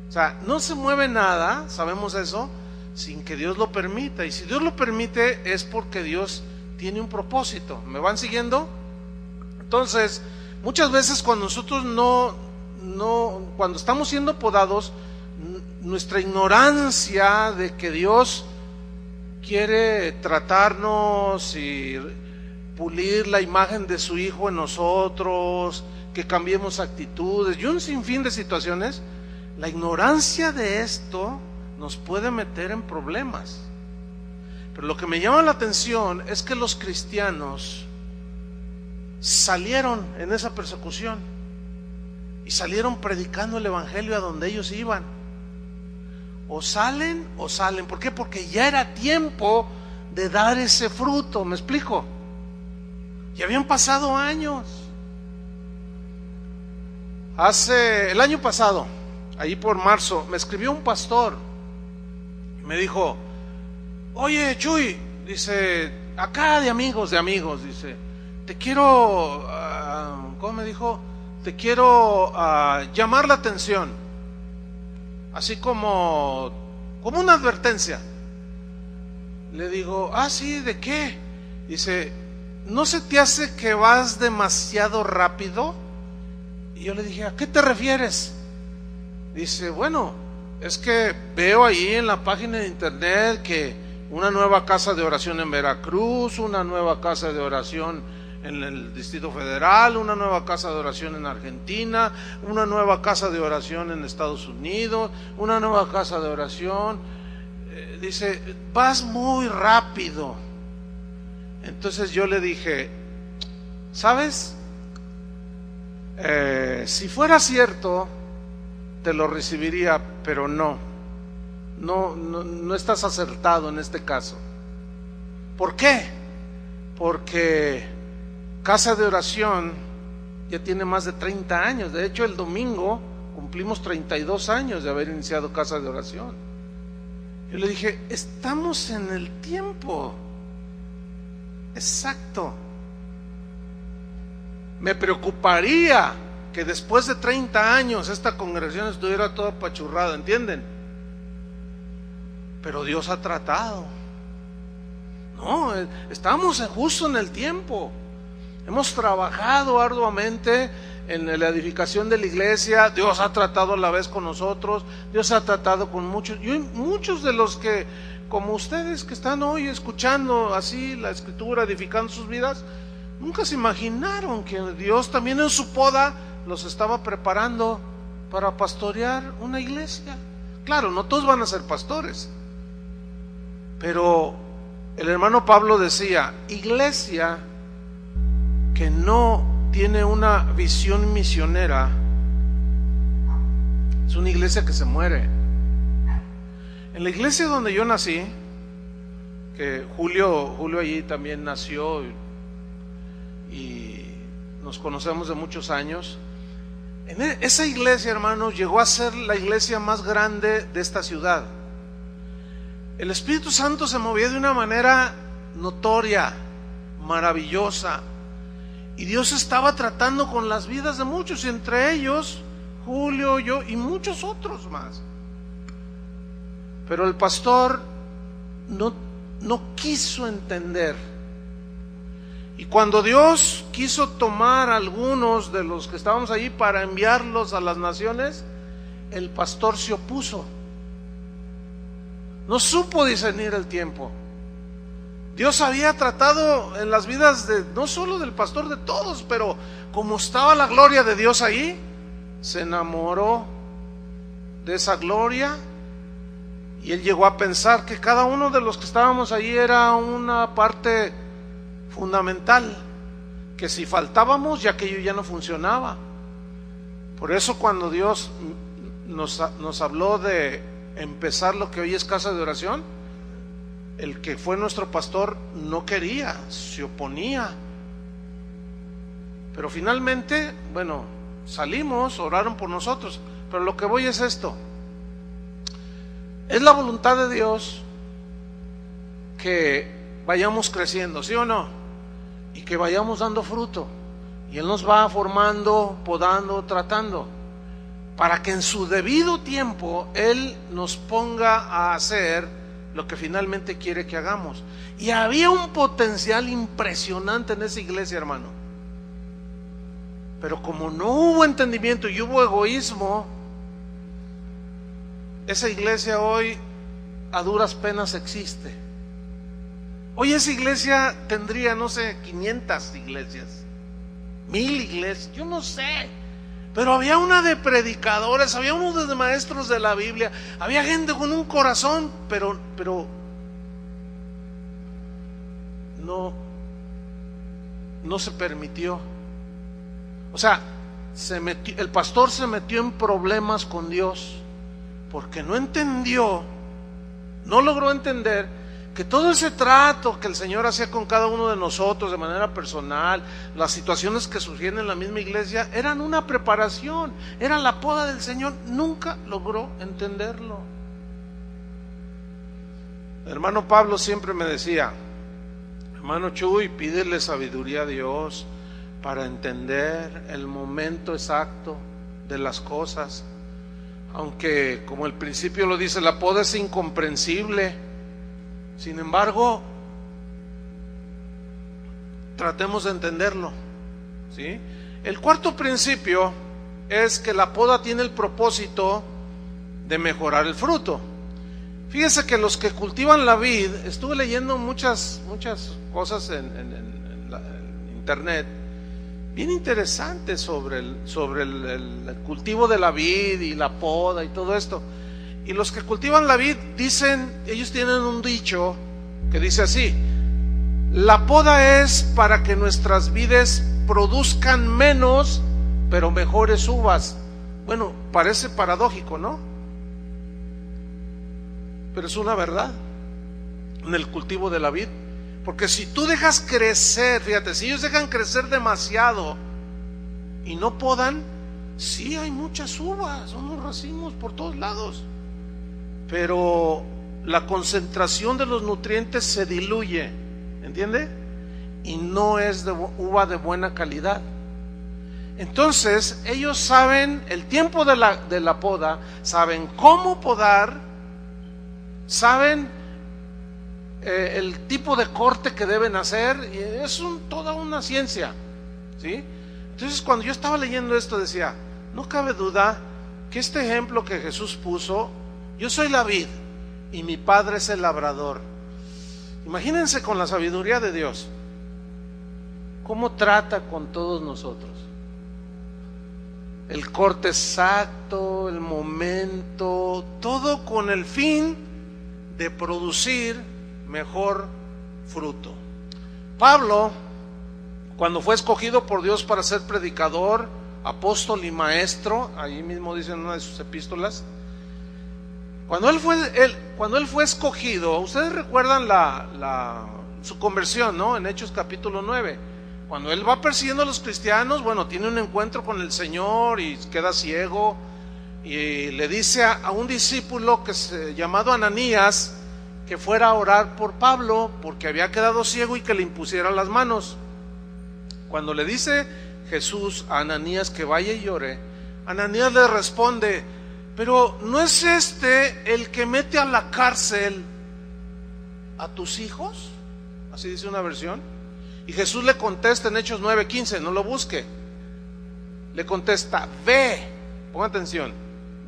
Speaker 1: O sea, no se mueve nada, sabemos eso, sin que Dios lo permita. Y si Dios lo permite es porque Dios tiene un propósito. ¿Me van siguiendo? Entonces, muchas veces cuando nosotros cuando estamos siendo podados, nuestra ignorancia de que Dios quiere tratarnos y pulir la imagen de su Hijo en nosotros, que cambiemos actitudes y un sinfín de situaciones, la ignorancia de esto nos puede meter en problemas. Pero lo que me llama la atención es que los cristianos salieron en esa persecución y salieron predicando el evangelio a donde ellos iban. O salen o salen. ¿Por qué? Porque ya era tiempo de dar ese fruto. ¿Me explico? Ya habían pasado años. El año pasado, ahí por marzo, me escribió un pastor. Me dijo: oye, Chuy, dice, acá de amigos, dice, te quiero, ¿cómo me dijo? Te quiero llamar la atención, así como una advertencia. Le digo: sí, ¿de qué? Dice: ¿no se te hace que vas demasiado rápido? Y yo le dije: ¿a qué te refieres? Dice: bueno, es que veo ahí en la página de internet que una nueva casa de oración en Veracruz, una nueva casa de oración en el Distrito Federal, una nueva casa de oración en Argentina, una nueva casa de oración en Estados Unidos, una nueva casa de oración. Dice: vas muy rápido. Entonces yo le dije: ¿sabes? Si fuera cierto, te lo recibiría, pero no estás acertado en este caso. ¿Por qué? Porque Casa de Oración ya tiene más de 30 años. De hecho, el domingo cumplimos 32 años de haber iniciado Casa de Oración. Yo le dije: estamos en el tiempo exacto. Me preocuparía que después de 30 años esta congregación estuviera toda apachurrada, ¿entienden? Pero Dios ha tratado. No, estamos justo en el tiempo. Hemos trabajado arduamente en la edificación de la iglesia. Dios ha tratado a la vez con nosotros. Dios ha tratado con muchos. Y muchos de los que, como ustedes que están hoy escuchando así la escritura, edificando sus vidas, nunca se imaginaron que Dios también en su poda los estaba preparando para pastorear una iglesia. Claro, no todos van a ser pastores, pero el hermano Pablo decía: iglesia que no tiene una visión misionera es una iglesia que se muere. En la iglesia donde yo nací, que Julio allí también nació y nos conocemos de muchos años, en esa iglesia, hermanos, llegó a ser la iglesia más grande de esta ciudad. El Espíritu Santo se movía de una manera notoria, maravillosa, y Dios estaba tratando con las vidas de muchos, y entre ellos Julio, yo y muchos otros más. Pero el pastor no quiso entender. Y cuando Dios quiso tomar a algunos de los que estábamos allí para enviarlos a las naciones, el pastor se opuso. No supo discernir el tiempo. Dios había tratado en las vidas no solo del pastor, de todos, pero como estaba la gloria de Dios ahí, se enamoró de esa gloria Y él llegó a pensar que cada uno de los que estábamos allí era una parte fundamental, que si faltábamos ya aquello ya no funcionaba. Por eso cuando Dios nos habló de empezar lo que hoy es casa de oración, el que fue nuestro pastor no quería, se oponía. Pero finalmente, bueno, salimos, oraron por nosotros. Pero lo que voy es esto: es la voluntad de Dios que vayamos creciendo, ¿sí o no? Y que vayamos dando fruto. Y Él nos va formando, podando, tratando, para que en su debido tiempo Él nos ponga a hacer lo que finalmente quiere que hagamos. Y había un potencial impresionante en esa iglesia, hermano. Pero como no hubo entendimiento y hubo egoísmo, esa iglesia hoy a duras penas existe. Hoy esa iglesia tendría, no sé, 500 iglesias, 1000 iglesias, yo no sé. Pero había una de predicadores, había uno de maestros de la Biblia, había gente con un corazón, pero no se permitió. O sea, el pastor se metió en problemas con Dios porque no entendió, no logró entender que todo ese trato que el Señor hacía con cada uno de nosotros de manera personal, las situaciones que surgían en la misma iglesia, eran una preparación, era la poda del Señor. Nunca logró entenderlo. El hermano Pablo siempre me decía: hermano Chuy, pídele sabiduría a Dios para entender el momento exacto de las cosas. Aunque, como el principio lo dice, la poda es incomprensible. Sin embargo, tratemos de entenderlo, ¿sí? El cuarto principio es que la poda tiene el propósito de mejorar el fruto. Fíjese que los que cultivan la vid, estuve leyendo muchas cosas en internet, bien interesantes sobre el cultivo de la vid y la poda y todo esto. Y los que cultivan la vid dicen, ellos tienen un dicho que dice así: la poda es para que nuestras vides produzcan menos, pero mejores uvas. Bueno, parece paradójico, ¿no? Pero es una verdad en el cultivo de la vid. Porque si tú dejas crecer, fíjate, si ellos dejan crecer demasiado y no podan, sí hay muchas uvas, unos racimos por todos lados, pero la concentración de los nutrientes se diluye, ¿entiende? Y no es de uva de buena calidad. Entonces ellos saben el tiempo de la poda, saben cómo podar, saben el tipo de corte que deben hacer, y es toda una ciencia, ¿sí? Entonces cuando yo estaba leyendo esto decía, no cabe duda que este ejemplo que Jesús puso: yo soy la vid y mi Padre es el labrador. Imagínense con la sabiduría de Dios cómo trata con todos nosotros. El corte exacto, el momento, todo con el fin de producir mejor fruto. Pablo, cuando fue escogido por Dios para ser predicador, apóstol y maestro, ahí mismo dice en una de sus epístolas, cuando él fue escogido, ustedes recuerdan su conversión, ¿no? En Hechos capítulo 9, cuando él va persiguiendo a los cristianos, bueno, tiene un encuentro con el Señor y queda ciego, y le dice a un discípulo llamado Ananías que fuera a orar por Pablo porque había quedado ciego y que le impusiera las manos. Cuando le dice Jesús a Ananías que vaya y ore, Ananías le responde: pero ¿no es este el que mete a la cárcel a tus hijos? Así dice una versión. Y Jesús le contesta en Hechos 9:15, no lo busque. Le contesta: ve, ponga atención,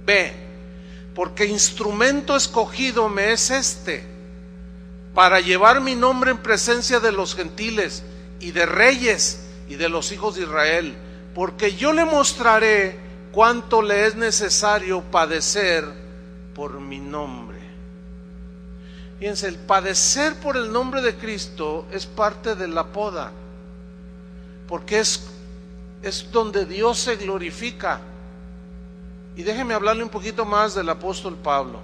Speaker 1: ve, porque instrumento escogido me es para llevar mi nombre en presencia de los gentiles y de reyes y de los hijos de Israel, porque yo le mostraré cuánto le es necesario padecer por mi nombre. Fíjense, el padecer por el nombre de Cristo es parte de la poda, porque es donde Dios se glorifica. Y déjeme hablarle un poquito más del apóstol Pablo.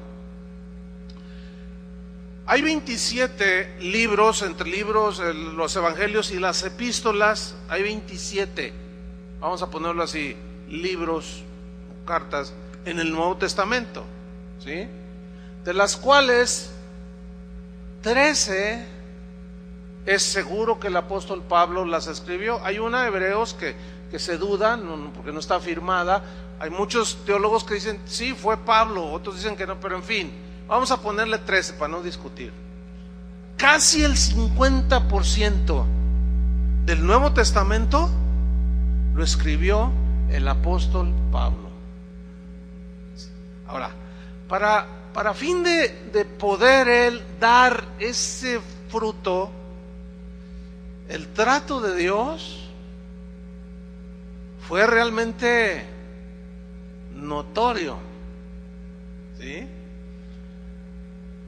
Speaker 1: Hay 27 libros, entre libros, los evangelios y las epístolas, hay 27, vamos a ponerlo así, libros, cartas, en el Nuevo Testamento, ¿sí? De las cuales 13 es seguro que el apóstol Pablo las escribió. Hay una, Hebreos, que se duda, porque no está firmada. Hay muchos teólogos que dicen, sí, fue Pablo, otros dicen que no, pero en fin, vamos a ponerle 13 para no discutir. Casi el 50% del Nuevo Testamento lo escribió el apóstol Pablo. Ahora, para fin de poder él dar ese fruto, el trato de Dios fue realmente notorio, ¿sí?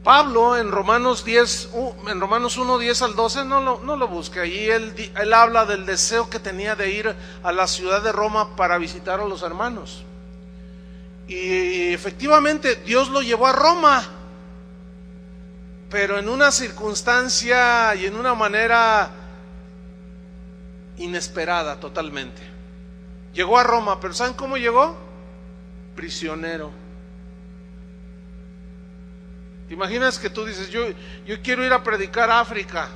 Speaker 1: Pablo en Romanos 1, 10 al 12, no lo busque, allí él habla del deseo que tenía de ir a la ciudad de Roma para visitar a los hermanos. Y efectivamente Dios lo llevó a Roma, pero en una circunstancia y en una manera inesperada totalmente. Llegó a Roma, pero ¿saben cómo llegó? Prisionero. ¿Te imaginas que tú dices, yo quiero ir a predicar a África,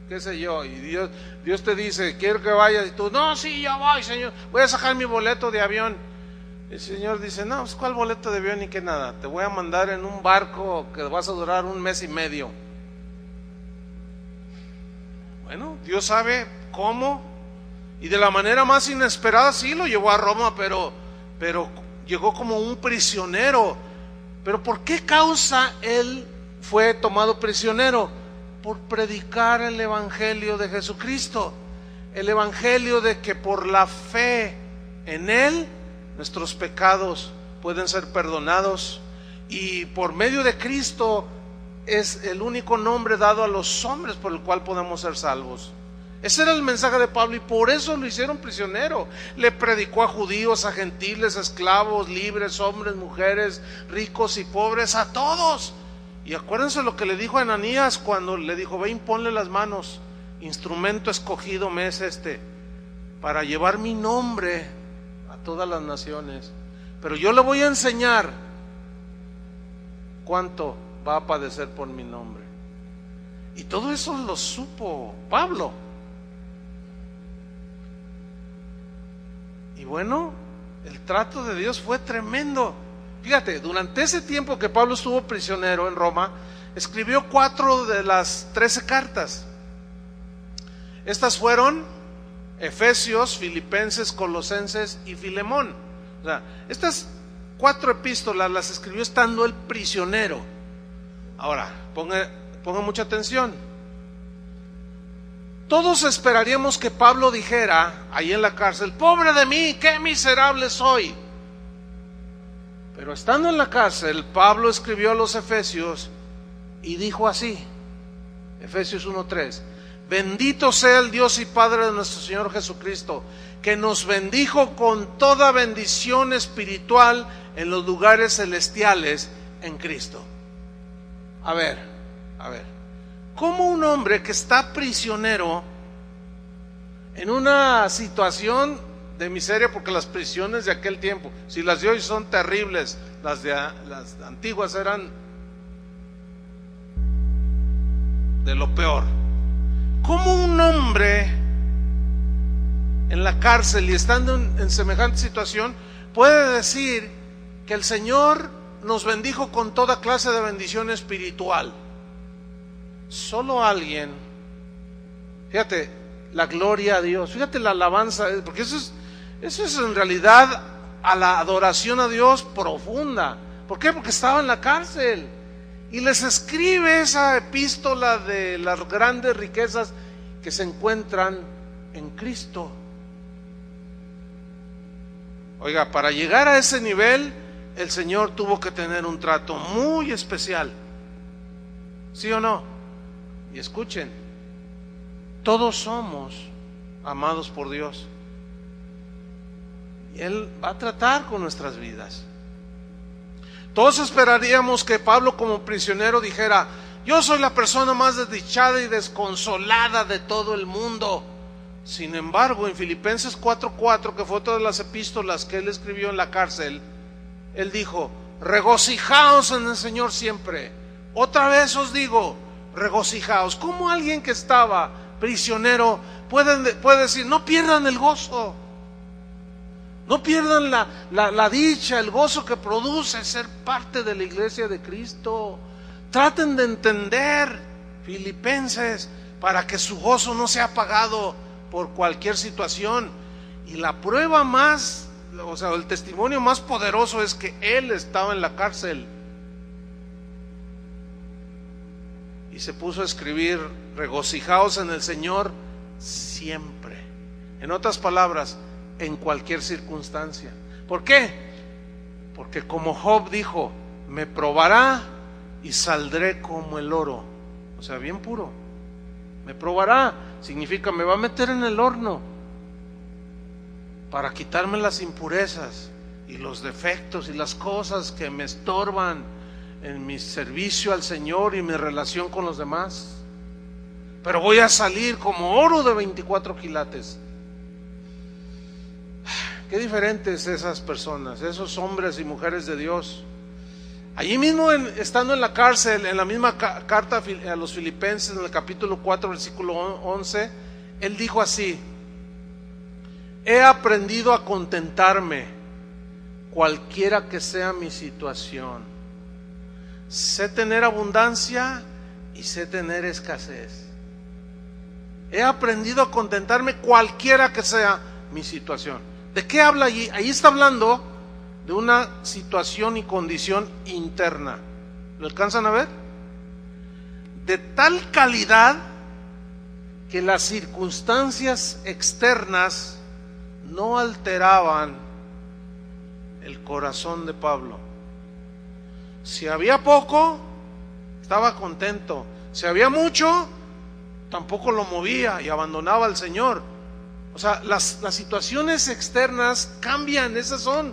Speaker 1: qué sé yo, y Dios te dice, quiero que vayas, y tú, no, sí, ya voy, Señor, voy a sacar mi boleto de avión? El Señor dice, no, pues ¿cuál boleto de avión ni qué nada? Te voy a mandar en un barco que vas a durar 1 mes y medio. Bueno, Dios sabe cómo, y de la manera más inesperada sí lo llevó a Roma, pero llegó como un prisionero. ¿Pero por qué causa él fue tomado prisionero? Por predicar el evangelio de Jesucristo, el evangelio de que por la fe en él nuestros pecados pueden ser perdonados, y por medio de Cristo es el único nombre dado a los hombres por el cual podemos ser salvos. Ese era el mensaje de Pablo, y por eso lo hicieron prisionero. Le predicó a judíos, a gentiles, a esclavos, libres, hombres, mujeres, ricos y pobres, a todos. Y acuérdense lo que le dijo a Ananías cuando le dijo, ve, imponle las manos, instrumento escogido me es este, para llevar mi nombre a todas las naciones. Pero yo le voy a enseñar cuánto va a padecer por mi nombre. Y todo eso lo supo Pablo. Y bueno, el trato de Dios fue tremendo. Fíjate, durante ese tiempo que Pablo estuvo prisionero en Roma, escribió 4 de las 13 cartas. Estas fueron Efesios, Filipenses, Colosenses y Filemón. O sea, estas 4 epístolas las escribió estando él prisionero. Ahora, ponga mucha atención. Todos esperaríamos que Pablo dijera ahí en la cárcel, pobre de mí, qué miserable soy. Pero estando en la cárcel, Pablo escribió a los Efesios y dijo así, Efesios 1:3, bendito sea el Dios y Padre de nuestro Señor Jesucristo, que nos bendijo con toda bendición espiritual en los lugares celestiales en Cristo. A ver, ¿cómo un hombre que está prisionero en una situación de miseria? Porque las prisiones de aquel tiempo, si las de hoy son terribles, las antiguas eran de lo peor. ¿Cómo un hombre en la cárcel y estando en semejante situación puede decir que el Señor nos bendijo con toda clase de bendición espiritual? Solo alguien, fíjate, la gloria a Dios, fíjate la alabanza, porque eso es en realidad a la adoración a Dios profunda. ¿Por qué? Porque estaba en la cárcel y les escribe esa epístola de las grandes riquezas que se encuentran en Cristo. Oiga, para llegar a ese nivel el Señor tuvo que tener un trato muy especial. ¿Sí o no? Y escuchen, todos somos amados por Dios. Y Él va a tratar con nuestras vidas. Todos esperaríamos que Pablo como prisionero dijera: yo soy la persona más desdichada y desconsolada de todo el mundo. Sin embargo, en Filipenses 4:4, que fue otra de las epístolas que él escribió en la cárcel, él dijo: regocijaos en el Señor siempre. Otra vez os digo, regocijaos. ¿Cómo alguien que estaba prisionero puede decir: no pierdan el gozo? No pierdan la dicha, el gozo que produce ser parte de la iglesia de Cristo. Traten de entender, Filipenses, para que su gozo no sea apagado por cualquier situación. Y la prueba más, o sea, el testimonio más poderoso es que él estaba en la cárcel y se puso a escribir: regocijaos en el Señor siempre. En otras palabras, en cualquier circunstancia. ¿Por qué? Porque como Job dijo: me probará y saldré como el oro. O sea, bien puro. Me probará significa me va a meter en el horno para quitarme las impurezas y los defectos y las cosas que me estorban en mi servicio al Señor y mi relación con los demás. Pero voy a salir como oro de 24 quilates. Qué diferentes esas personas, esos hombres y mujeres de Dios. Allí mismo, estando en la cárcel, en la misma carta a los Filipenses, en el capítulo 4, versículo 11, él dijo así: he aprendido a contentarme cualquiera que sea mi situación. Sé tener abundancia y sé tener escasez. He aprendido a contentarme cualquiera que sea mi situación. ¿De qué habla allí? Ahí está hablando de una situación y condición interna. ¿Lo alcanzan a ver? De tal calidad que las circunstancias externas no alteraban el corazón de Pablo. Si había poco, estaba contento. Si había mucho, tampoco lo movía y abandonaba al Señor. O sea, las situaciones externas cambian, esas son.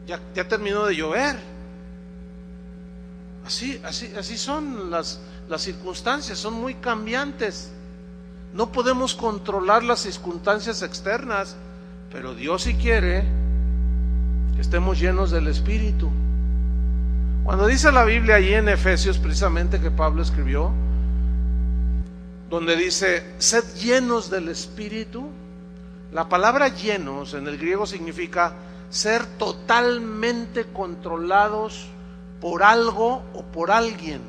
Speaker 1: Ya terminó de llover. Así son las circunstancias, son muy cambiantes. No podemos controlar las circunstancias externas, pero Dios sí quiere que estemos llenos del Espíritu. Cuando dice la Biblia allí en Efesios, precisamente, que Pablo escribió, donde dice: sed llenos del Espíritu, la palabra llenos en el griego significa ser totalmente controlados por algo o por alguien.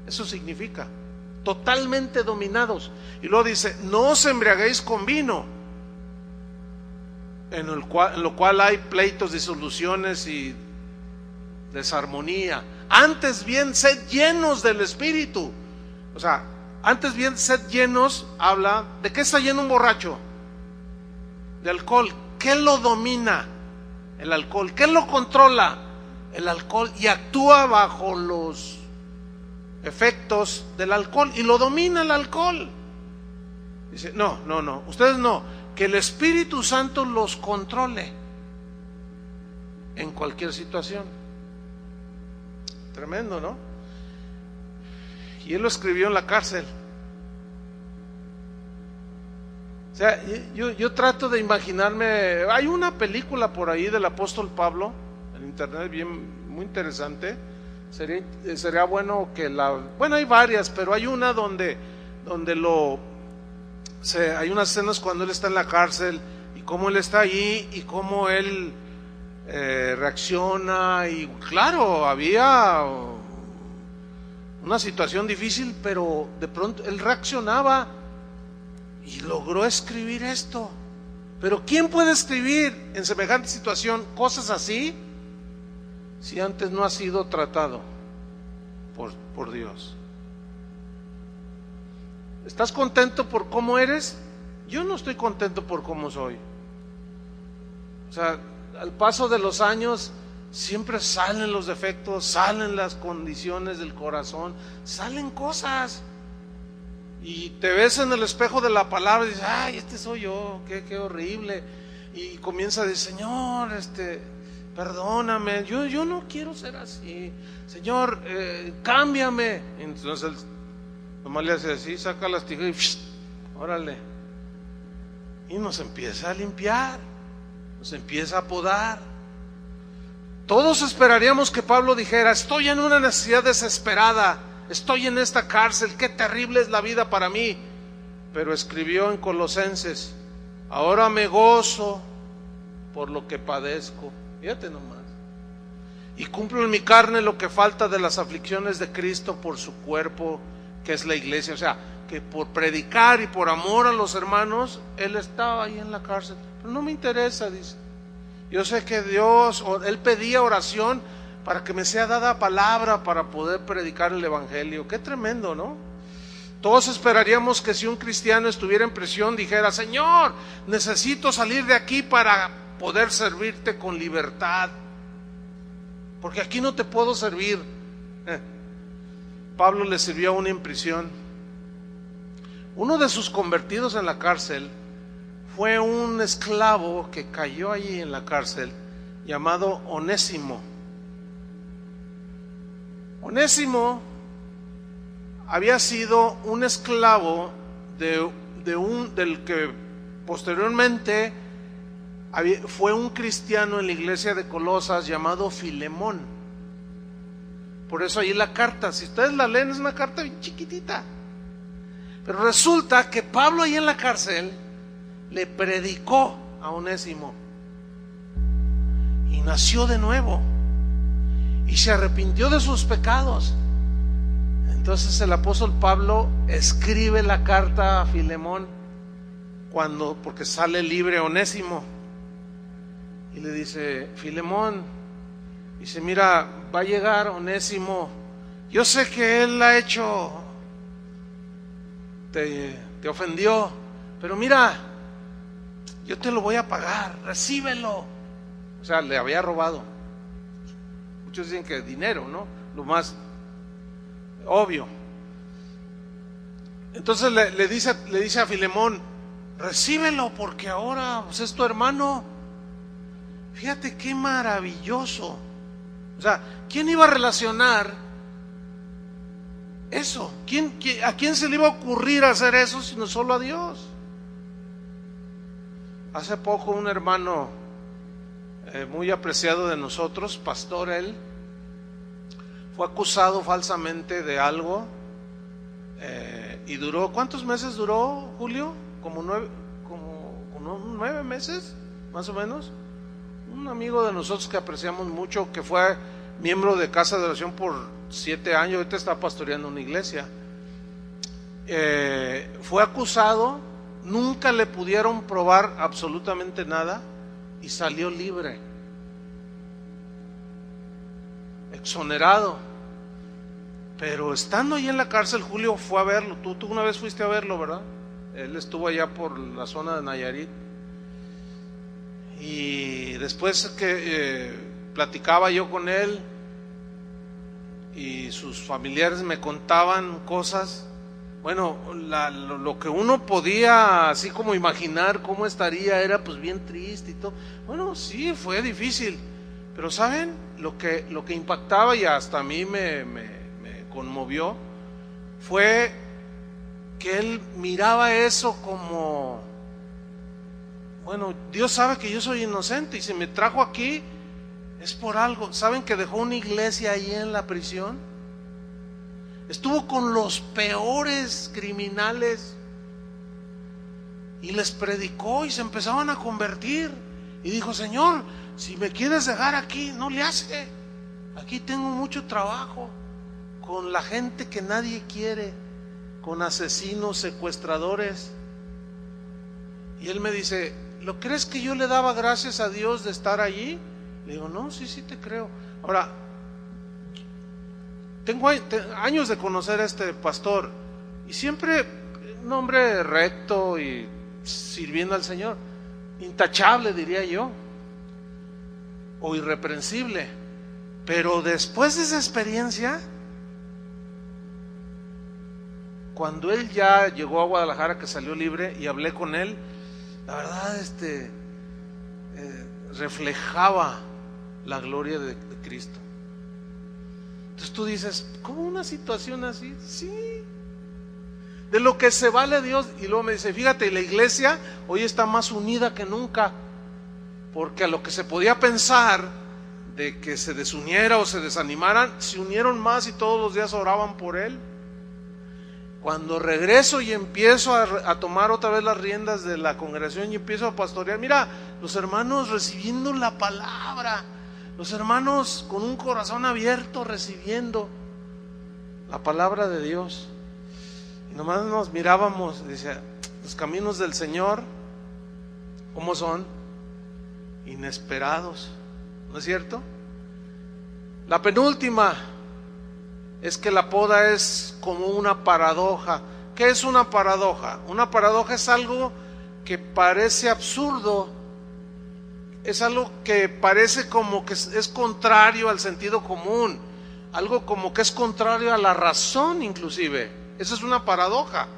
Speaker 1: Eso significa totalmente dominados. Y luego dice: no os embriaguéis con vino, en lo cual hay pleitos, disoluciones y desarmonía. Antes bien, sed llenos del Espíritu. O sea, antes bien, sed llenos, habla de qué está lleno un borracho: de alcohol. ¿Qué lo domina? El alcohol. ¿Qué lo controla? El alcohol. Y actúa bajo los efectos del alcohol y lo domina el alcohol. Dice: no, ustedes no, que el Espíritu Santo los controle en cualquier situación. Tremendo, ¿no? Y él lo escribió en la cárcel. O sea, yo trato de imaginarme. Hay una película por ahí del apóstol Pablo en internet, muy interesante. Sería bueno que bueno, hay varias, pero hay una donde hay unas escenas cuando él está en la cárcel y cómo él está allí y cómo él reacciona. Y claro, había una situación difícil, pero de pronto él reaccionaba y logró escribir esto. Pero ¿quién puede escribir en semejante situación cosas así si antes no ha sido tratado por Dios? ¿Estás contento por cómo eres? Yo no estoy contento por cómo soy. O sea, al paso de los años siempre salen los defectos, salen las condiciones del corazón, salen cosas. Y te ves en el espejo de la palabra y dices, ay, este soy yo, qué horrible. Y comienza a decir, Señor, perdóname, yo no quiero ser así. Señor, cámbiame. Entonces él nomás le hace así, saca las tijeras y órale. Y nos empieza a limpiar, nos empieza a podar. Todos esperaríamos que Pablo dijera, estoy en una necesidad desesperada, estoy en esta cárcel, qué terrible es la vida para mí. Pero escribió en Colosenses, ahora me gozo por lo que padezco. Fíjate nomás. Y cumplo en mi carne lo que falta de las aflicciones de Cristo por su cuerpo, que es la iglesia. O sea, que por predicar y por amor a los hermanos, él estaba ahí en la cárcel. Pero no me interesa, dice. Yo sé que Dios, él pedía oración para que me sea dada palabra para poder predicar el evangelio. Qué tremendo, ¿no? Todos esperaríamos que si un cristiano estuviera en prisión dijera, Señor, necesito salir de aquí para poder servirte con libertad, porque aquí no te puedo servir. Pablo le sirvió a uno en prisión. Uno de sus convertidos en la cárcel fue un esclavo que cayó allí en la cárcel, llamado Onésimo. Onésimo había sido un esclavo del que posteriormente fue un cristiano en la iglesia de Colosas llamado Filemón. Por eso ahí la carta, si ustedes la leen, es una carta bien chiquitita. Pero resulta que Pablo ahí en la cárcel le predicó a Onésimo y nació de nuevo y se arrepintió de sus pecados. Entonces el apóstol Pablo escribe la carta a Filemón porque sale libre Onésimo, y le dice, Filemón, dice, mira, va a llegar Onésimo, yo sé que él ha hecho, te ofendió, pero mira, yo te lo voy a pagar, recíbelo. O sea, le había robado. Muchos dicen que dinero, ¿no? Lo más obvio. Entonces le dice a Filemón, recíbelo porque ahora pues, es tu hermano. Fíjate qué maravilloso. O sea, ¿quién iba a relacionar eso? ¿A quién se le iba a ocurrir hacer eso sino solo a Dios? Hace poco un hermano muy apreciado de nosotros, pastor él, fue acusado falsamente de algo y duró, ¿cuántos meses duró, Julio? Como 9 meses, más o menos. Un amigo de nosotros que apreciamos mucho, que fue miembro de Casa de Oración por 7 años, ahorita está pastoreando una iglesia, fue acusado, nunca le pudieron probar absolutamente nada y salió libre, exonerado. Pero estando ahí en la cárcel, Julio fue a verlo. Tú una vez fuiste a verlo, ¿verdad? Él estuvo allá por la zona de Nayarit. Y después que platicaba yo con él y sus familiares me contaban cosas, bueno, lo que uno podía así como imaginar cómo estaría era pues bien triste y todo. Bueno, sí, fue difícil, pero ¿saben? Lo que impactaba y hasta a mí me conmovió fue que él miraba eso como, bueno, Dios sabe que yo soy inocente y si me trajo aquí es por algo. ¿Saben que dejó una iglesia ahí en la prisión? Estuvo con los peores criminales y les predicó y se empezaban a convertir. Y dijo, Señor, si me quieres dejar aquí, no le hace. Aquí tengo mucho trabajo con la gente que nadie quiere, con asesinos, secuestradores. Y él me dice, ¿lo crees que yo le daba gracias a Dios de estar allí? Le digo, no, sí te creo. Ahora, tengo años de conocer a este pastor y siempre un hombre recto y sirviendo al Señor, intachable diría yo, o irreprensible. Pero después de esa experiencia, cuando él ya llegó a Guadalajara, que salió libre, y hablé con él, la verdad reflejaba la gloria de Cristo. Entonces tú dices, ¿cómo una situación así? Sí, de lo que se vale Dios. Y luego me dice, fíjate, la iglesia hoy está más unida que nunca, porque a lo que se podía pensar de que se desuniera o se desanimaran, se unieron más y todos los días oraban por él. Cuando regreso y empiezo a tomar otra vez las riendas de la congregación y empiezo a pastorear, mira, los hermanos recibiendo la palabra, los hermanos con un corazón abierto recibiendo la palabra de Dios. Y nomás nos mirábamos, decía, los caminos del Señor, ¿cómo son? Inesperados, ¿no es cierto? La penúltima es que la poda es como una paradoja. ¿Qué es una paradoja? Una paradoja es algo que parece absurdo, es algo que parece como que es contrario al sentido común, algo como que es contrario a la razón inclusive. Esa es una paradoja.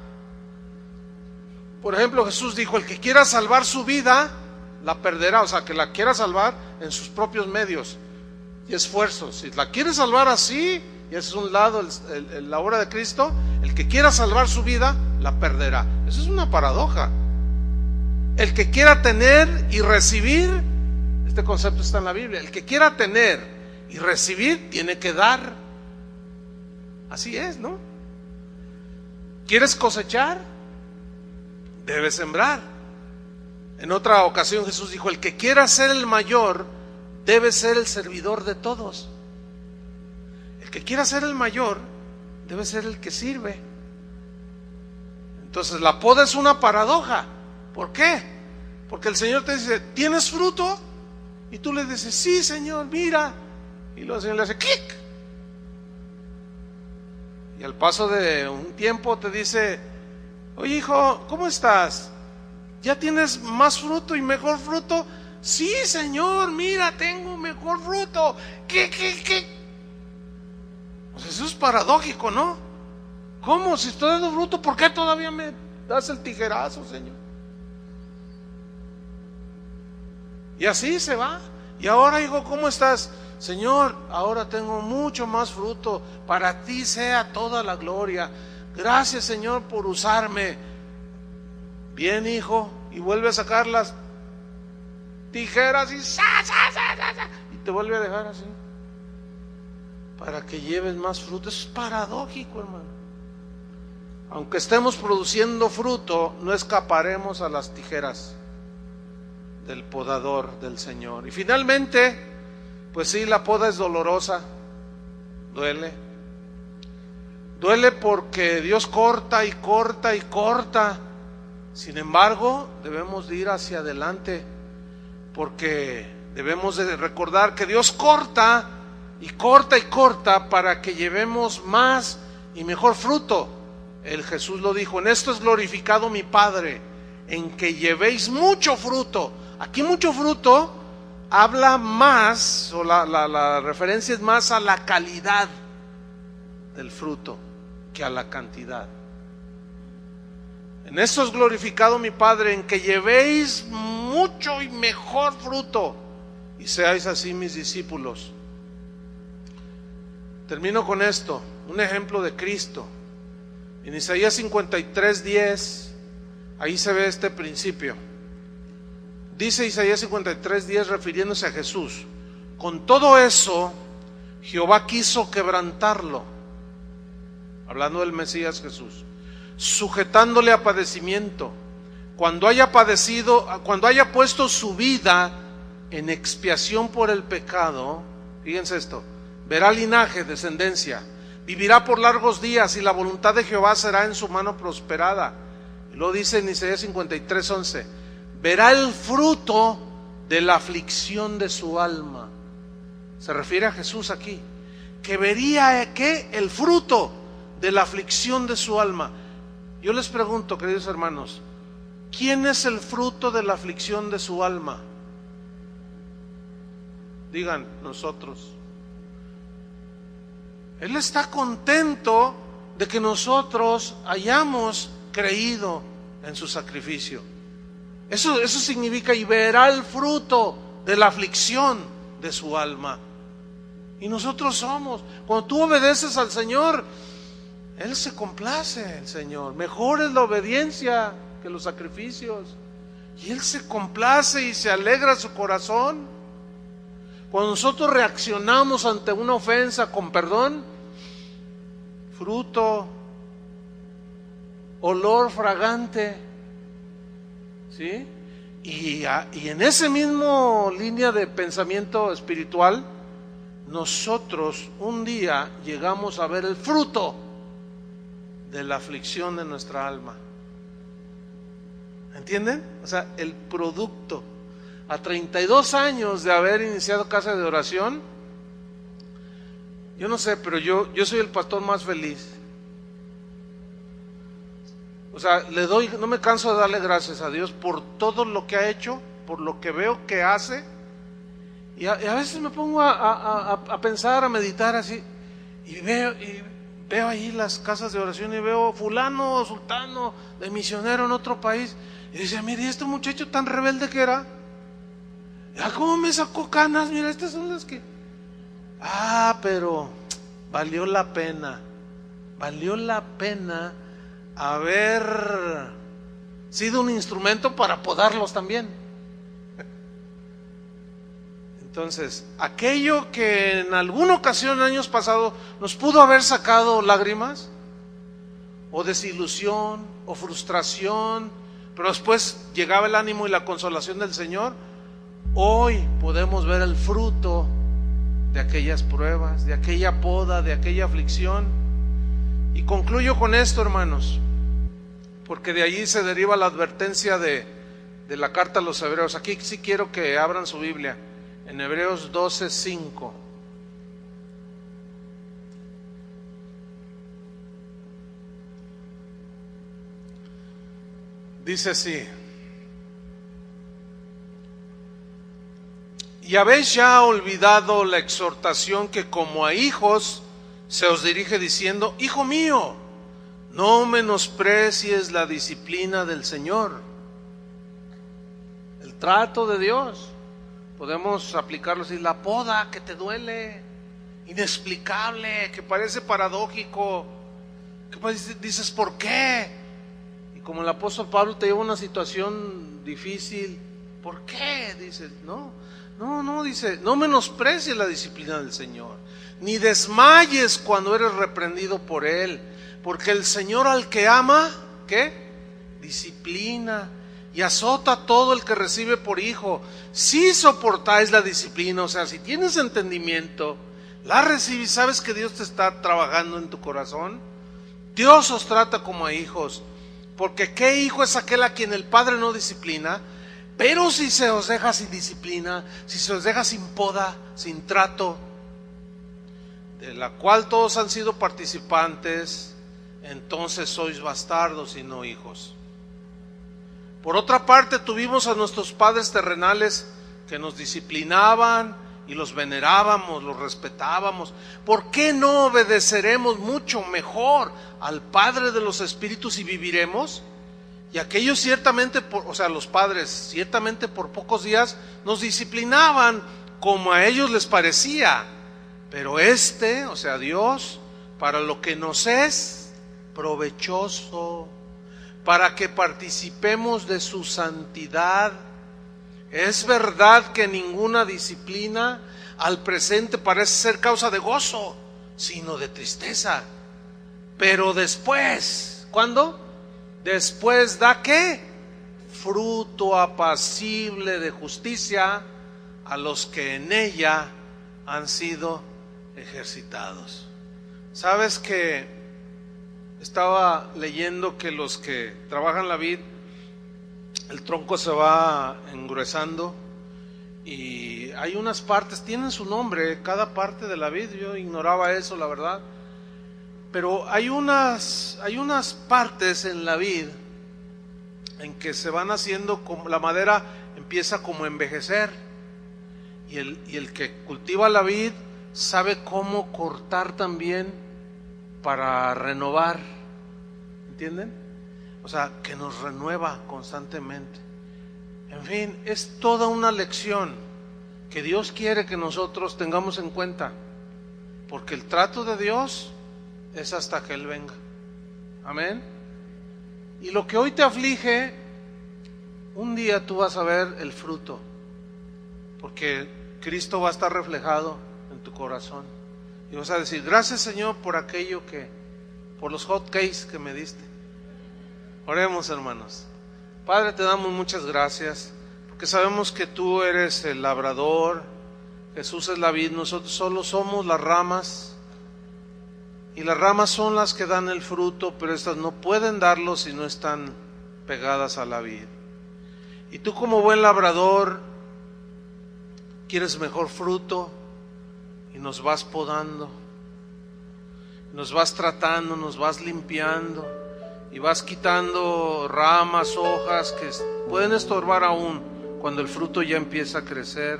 Speaker 1: Por ejemplo, Jesús dijo, el que quiera salvar su vida, la perderá. O sea, que la quiera salvar en sus propios medios y esfuerzos. Si la quiere salvar así, y ese es un lado, la obra de Cristo, el que quiera salvar su vida, la perderá. Eso es una paradoja. El que quiera tener y recibir, este concepto está en la Biblia, el que quiera tener y recibir, tiene que dar. Así es, ¿no? ¿Quieres cosechar? Debes sembrar. En otra ocasión Jesús dijo, el que quiera ser el mayor, debe ser el servidor de todos. El que quiera ser el mayor, debe ser el que sirve. Entonces la poda es una paradoja. ¿Por qué? Porque el Señor te dice, ¿tienes fruto? Y tú le dices, sí, Señor, mira. Y luego el Señor le hace clic. Y al paso de un tiempo te dice, oye hijo, ¿cómo estás? ¿Ya tienes más fruto y mejor fruto? Sí, Señor, mira, tengo mejor fruto. ¿Qué? Pues eso es paradójico, ¿no? ¿Cómo? Si estoy dando fruto, ¿por qué todavía me das el tijerazo, Señor? Y así se va. Y ahora, hijo, ¿cómo estás? Señor, ahora tengo mucho más fruto. Para ti sea toda la gloria. Gracias, Señor, por usarme. Bien, hijo. Y vuelve a sacar las tijeras y y te vuelve a dejar así, para que lleves más fruto. Eso es paradójico, hermano. Aunque estemos produciendo fruto, no escaparemos a las tijeras del podador, del Señor. Y finalmente, pues sí, la poda es dolorosa, duele. Duele porque Dios corta y corta y corta. Sin embargo, debemos de ir hacia adelante, porque debemos de recordar que Dios corta y corta y corta para que llevemos más y mejor fruto. El Jesús lo dijo, en esto es glorificado mi Padre, en que llevéis mucho fruto. Aquí mucho fruto habla más, o la referencia es más a la calidad del fruto que a la cantidad. En esto es glorificado mi Padre, en que llevéis mucho y mejor fruto y seáis así mis discípulos. Termino con esto, un ejemplo de Cristo. En Isaías 53:10, ahí se ve este principio. Dice Isaías 53:10, refiriéndose a Jesús, con todo eso Jehová quiso quebrantarlo, hablando del Mesías Jesús, sujetándole a padecimiento. Cuando haya padecido, cuando haya puesto su vida en expiación por el pecado, fíjense esto, verá linaje, descendencia, vivirá por largos días y la voluntad de Jehová será en su mano prosperada. Y lo dice en Isaías 53:11, verá el fruto de la aflicción de su alma. Se refiere a Jesús aquí, que vería ¿qué? El fruto de la aflicción de su alma. Yo les pregunto, queridos hermanos, ¿quién es el fruto de la aflicción de su alma? Digan, nosotros. Él está contento de que nosotros hayamos creído en su sacrificio. Eso significa, y verá el fruto de la aflicción de su alma. Y nosotros somos, cuando tú obedeces al Señor, Él se complace, el Señor. Mejor es la obediencia que los sacrificios. Y Él se complace y se alegra su corazón. Cuando nosotros reaccionamos ante una ofensa con perdón, fruto, olor fragante, ¿sí? Y en ese mismo línea de pensamiento espiritual, nosotros un día llegamos a ver el fruto de la aflicción de nuestra alma. ¿Entienden? O sea, el producto. A 32 años de haber iniciado Casa de Oración, yo no sé, pero yo soy el pastor más feliz. O sea, no me canso de darle gracias a Dios por todo lo que ha hecho, por lo que veo que hace. Y a veces me pongo a pensar, a meditar así, y veo ahí las casas de oración y veo fulano, sultano, de misionero en otro país. Y dice, mire, este muchacho tan rebelde que era, ¿cómo me sacó canas? Mira, estas son las que... pero valió la pena haber sido un instrumento para podarlos también. Entonces, aquello que en alguna ocasión en años pasados nos pudo haber sacado lágrimas, o desilusión, o frustración, pero después llegaba el ánimo y la consolación del Señor, hoy podemos ver el fruto de aquellas pruebas, de aquella poda, de aquella aflicción. Y concluyo con esto, hermanos, porque de allí se deriva la advertencia de la carta a los Hebreos. Aquí sí quiero que abran su Biblia, en Hebreos 12:5. Dice así: y habéis ya olvidado la exhortación que como a hijos se os dirige diciendo, hijo mío, no menosprecies la disciplina del Señor. El trato de Dios, podemos aplicarlo así, la poda que te duele, inexplicable, que parece paradójico, que dices, ¿por qué? Y como el apóstol Pablo te lleva a una situación difícil, ¿por qué? Dices, no, dice, no menosprecies la disciplina del Señor, ni desmayes cuando eres reprendido por Él, porque el Señor al que ama, ¿qué? Disciplina y azota a todo el que recibe por hijo. Si soportáis la disciplina, o sea, si tienes entendimiento, la recibes, sabes que Dios te está trabajando en tu corazón, Dios os trata como a hijos, porque ¿qué hijo es aquel a quien el Padre no disciplina? Pero si se os deja sin disciplina, si se os deja sin poda, sin trato, de la cual todos han sido participantes, entonces sois bastardos y no hijos. Por otra parte, tuvimos a nuestros padres terrenales que nos disciplinaban y los venerábamos, los respetábamos. ¿Por qué no obedeceremos mucho mejor al Padre de los Espíritus y viviremos? Y aquellos ciertamente, los padres, ciertamente por pocos días nos disciplinaban como a ellos les parecía. Pero Dios, para lo que nos es provechoso, para que participemos de su santidad. Es verdad que ninguna disciplina al presente parece ser causa de gozo, sino de tristeza. Pero después, ¿cuándo? Después da ¿qué? Fruto apacible de justicia a los que en ella han sido ejercitados. ¿Sabes que estaba leyendo que los que trabajan la vid, el tronco se va engruesando y hay unas partes, tienen su nombre, cada parte de la vid? Yo ignoraba eso, la verdad. Pero hay unas partes en la vid en que se van haciendo, como la madera empieza como a envejecer, y el que cultiva la vid sabe cómo cortar también para renovar, ¿entienden? O sea, que nos renueva constantemente. En fin, es toda una lección que Dios quiere que nosotros tengamos en cuenta, porque el trato de Dios es hasta que Él venga. Amén. Y lo que hoy te aflige, un día tú vas a ver el fruto, porque Cristo va a estar reflejado en tu corazón y vas a decir: gracias, Señor, por aquello por los hot cakes que me diste. Oremos, hermanos. Padre, te damos muchas gracias, porque sabemos que tú eres el labrador, Jesús es la vid, nosotros solo somos las ramas, y las ramas son las que dan el fruto, pero estas no pueden darlo si no están pegadas a la vid. Y tú, como buen labrador, quieres mejor fruto y nos vas podando, nos vas tratando, nos vas limpiando y vas quitando ramas, hojas que pueden estorbar aún cuando el fruto ya empieza a crecer.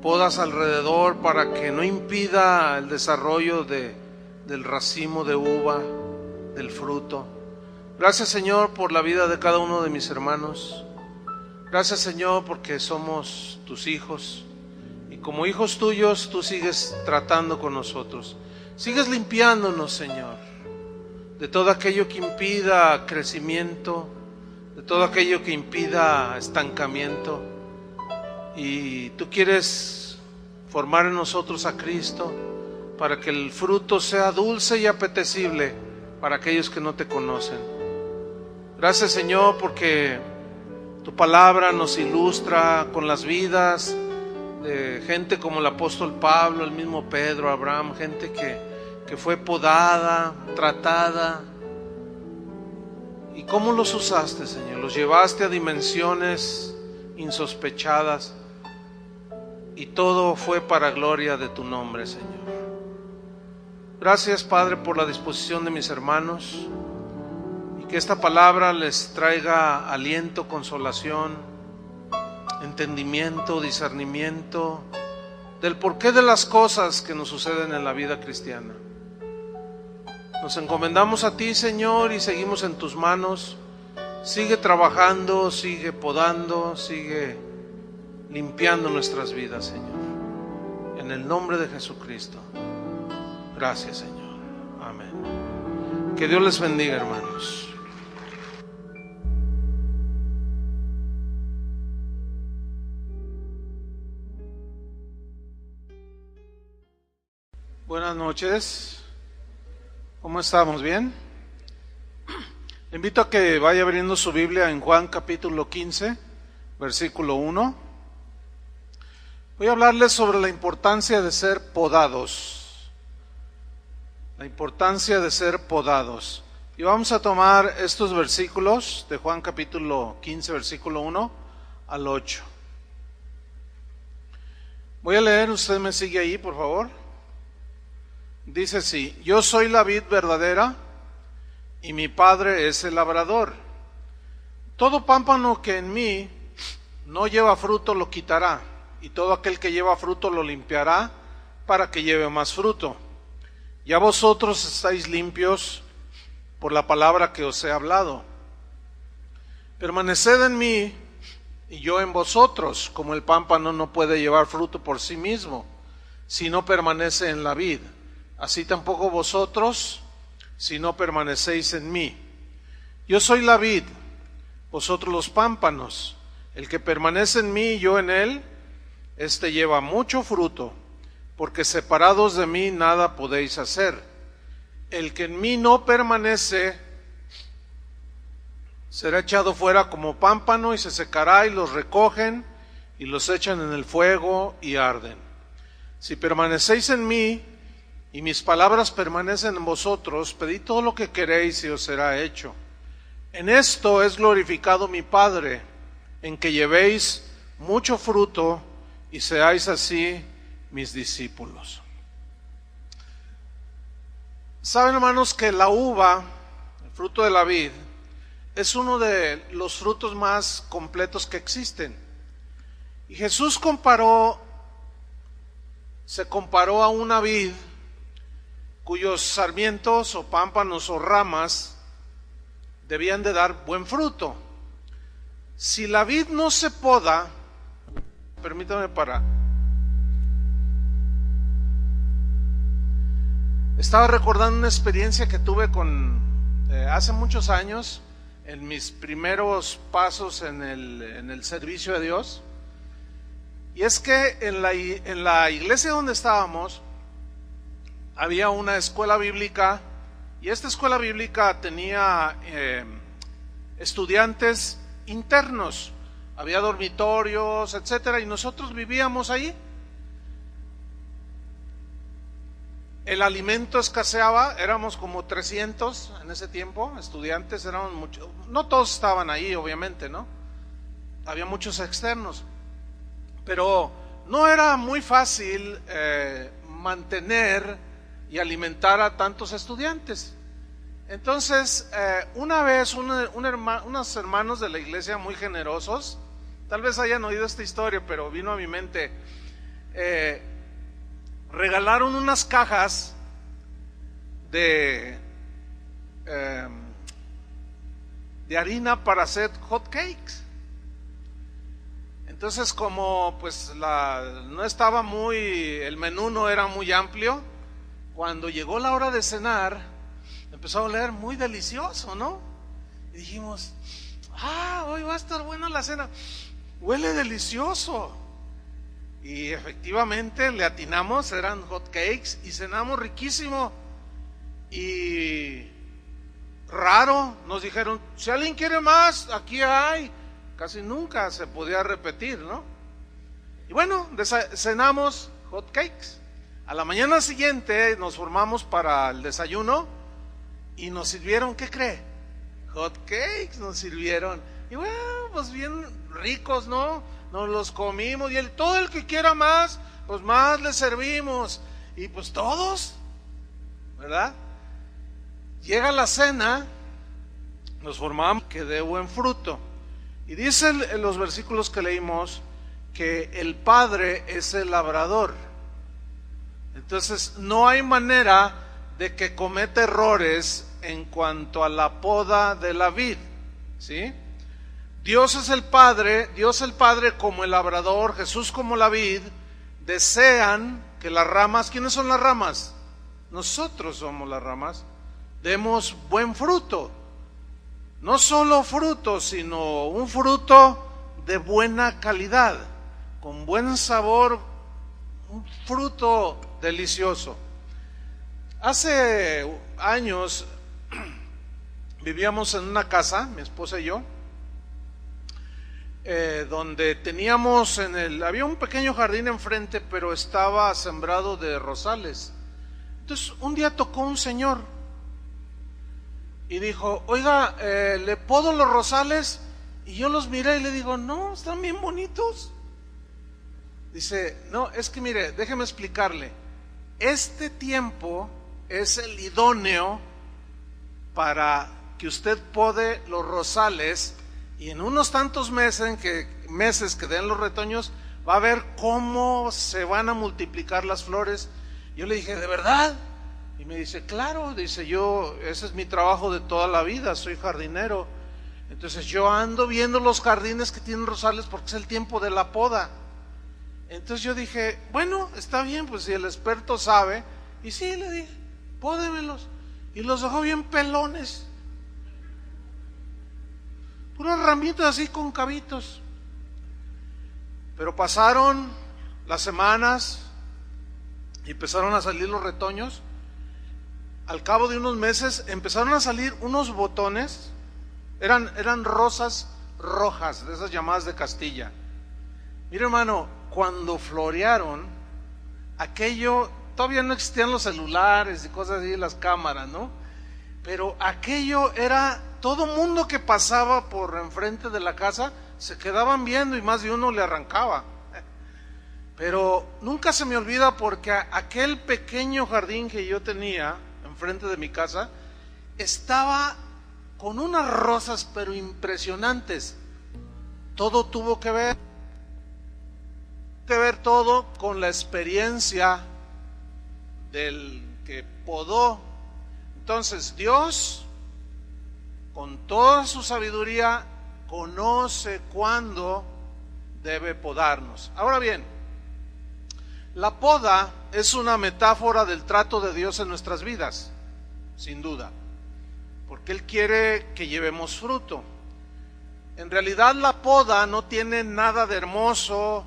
Speaker 1: Podas alrededor para que no impida el desarrollo del racimo de uva, del fruto. Gracias, Señor, por la vida de cada uno de mis hermanos. Gracias, Señor, porque somos tus hijos, y como hijos tuyos tú sigues tratando con nosotros, sigues limpiándonos, Señor, de todo aquello que impida crecimiento, de todo aquello que impida estancamiento. Y tú quieres formar en nosotros a Cristo para que el fruto sea dulce y apetecible para aquellos que no te conocen. Gracias, Señor, porque tu palabra nos ilustra con las vidas de gente como el apóstol Pablo, el mismo Pedro, Abraham, gente que fue podada, tratada. ¿Y cómo los usaste, Señor? Los llevaste a dimensiones insospechadas, y todo fue para gloria de tu nombre, Señor. Gracias, Padre, por la disposición de mis hermanos, y que esta palabra les traiga aliento, consolación, entendimiento, discernimiento del porqué de las cosas que nos suceden en la vida cristiana. Nos encomendamos a ti, Señor, y seguimos en tus manos. Sigue trabajando, sigue podando, sigue limpiando nuestras vidas, Señor. En el nombre de Jesucristo. Gracias, Señor. Amén. Que Dios les bendiga, hermanos. Buenas noches. ¿Cómo estamos? ¿Bien? Le invito a que vaya abriendo su Biblia en Juan capítulo 15, versículo 1. Voy a hablarles sobre la importancia de ser podados. La importancia de ser podados. Y vamos a tomar estos versículos de Juan capítulo 15, versículo 1 al 8. Voy a leer, usted me sigue ahí, por favor. Dice así: yo soy la vid verdadera y mi Padre es el labrador. Todo pámpano que en mí no lleva fruto lo quitará, y todo aquel que lleva fruto lo limpiará para que lleve más fruto. Ya vosotros estáis limpios por la palabra que os he hablado. Permaneced en mí y yo en vosotros, como el pámpano no puede llevar fruto por sí mismo si no permanece en la vid, así tampoco vosotros si no permanecéis en mí. Yo soy la vid, vosotros los pámpanos. El que permanece en mí y yo en él, éste lleva mucho fruto, porque separados de mí nada podéis hacer. El que en mí no permanece será echado fuera como pámpano y se secará, y los recogen y los echan en el fuego y arden. Si permanecéis en mí y mis palabras permanecen en vosotros, pedid todo lo que queréis y os será hecho. En esto es glorificado mi Padre, en que llevéis mucho fruto y seáis así mis discípulos. Saben, hermanos, que la uva, el fruto de la vid, es uno de los frutos más completos que existen. Y Jesús comparó se comparó a una vid cuyos sarmientos o pámpanos o ramas debían de dar buen fruto. Si la vid no se poda, permítame para... Estaba recordando una experiencia que tuve hace muchos años, en mis primeros pasos en el servicio de Dios. Y es que en la iglesia donde estábamos había una escuela bíblica, y esta escuela bíblica tenía estudiantes internos, había dormitorios, etcétera, y nosotros vivíamos ahí. El alimento escaseaba, éramos como 300 en ese tiempo, estudiantes, éramos muchos, no todos estaban ahí, obviamente, ¿no? Había muchos externos, pero no era muy fácil mantener y alimentar a tantos estudiantes. Entonces, una vez unos hermanos de la iglesia muy generosos, tal vez hayan oído esta historia, pero vino a mi mente, regalaron unas cajas de harina para hacer hot cakes. Entonces, como pues no estaba el menú no era muy amplio, cuando llegó la hora de cenar, empezó a oler muy delicioso, ¿no? Y dijimos, hoy va a estar buena la cena, huele delicioso. Y efectivamente le atinamos, eran hot cakes y cenamos riquísimo. Y raro, nos dijeron, si alguien quiere más, aquí hay. Casi nunca se podía repetir, ¿no? Y bueno, cenamos hot cakes. A la mañana siguiente nos formamos para el desayuno y nos sirvieron, ¿qué cree? Hot cakes nos sirvieron. Y bueno, pues bien ricos, ¿no? Nos los comimos y todo el que quiera más, pues más le servimos. Y pues todos, ¿verdad? Llega la cena, nos formamos que dé buen fruto. Y dice en los versículos que leímos que el Padre es el labrador. Entonces no hay manera de que cometa errores en cuanto a la poda de la vid, ¿sí? Dios es el Padre como el labrador, Jesús como la vid, desean que las ramas, ¿quiénes son las ramas? Nosotros somos las ramas, demos buen fruto. No solo fruto, sino un fruto de buena calidad, con buen sabor, un fruto delicioso. Hace años vivíamos en una casa, mi esposa y yo, donde teníamos había un pequeño jardín enfrente, pero estaba sembrado de rosales. Entonces un día tocó un señor y dijo, oiga, ¿le podo los rosales? Y yo los miré y le digo, no, están bien bonitos. Dice, no, es que mire, déjeme explicarle, este tiempo es el idóneo para que usted pode los rosales, y en unos tantos meses que den los retoños, va a ver cómo se van a multiplicar las flores. Yo le dije, ¿de verdad? Y me dice, claro, dice, ese es mi trabajo de toda la vida, soy jardinero. Entonces yo ando viendo los jardines que tienen rosales porque es el tiempo de la poda. Entonces yo dije, bueno, está bien, pues si el experto sabe. Y sí, le dije, pódemelos. Y los dejó bien pelones, puras ramitas así con cabitos. Pero pasaron las semanas y empezaron a salir los retoños. Al cabo de unos meses empezaron a salir unos botones, eran rosas rojas, de esas llamadas de Castilla. Mira, hermano, cuando florearon, aquello, todavía no existían los celulares y cosas así, las cámaras, ¿no? Pero aquello era, todo mundo que pasaba por enfrente de la casa se quedaban viendo y más de uno le arrancaba. Pero nunca se me olvida porque aquel pequeño jardín que yo tenía enfrente de mi casa estaba con unas rosas pero impresionantes. Todo tuvo que ver que ver todo con la experiencia del que podó. Entonces Dios, con toda su sabiduría, conoce cuándo debe podarnos. Ahora bien, la poda es una metáfora del trato de Dios en nuestras vidas, sin duda, porque Él quiere que llevemos fruto. En realidad la poda no tiene nada de hermoso,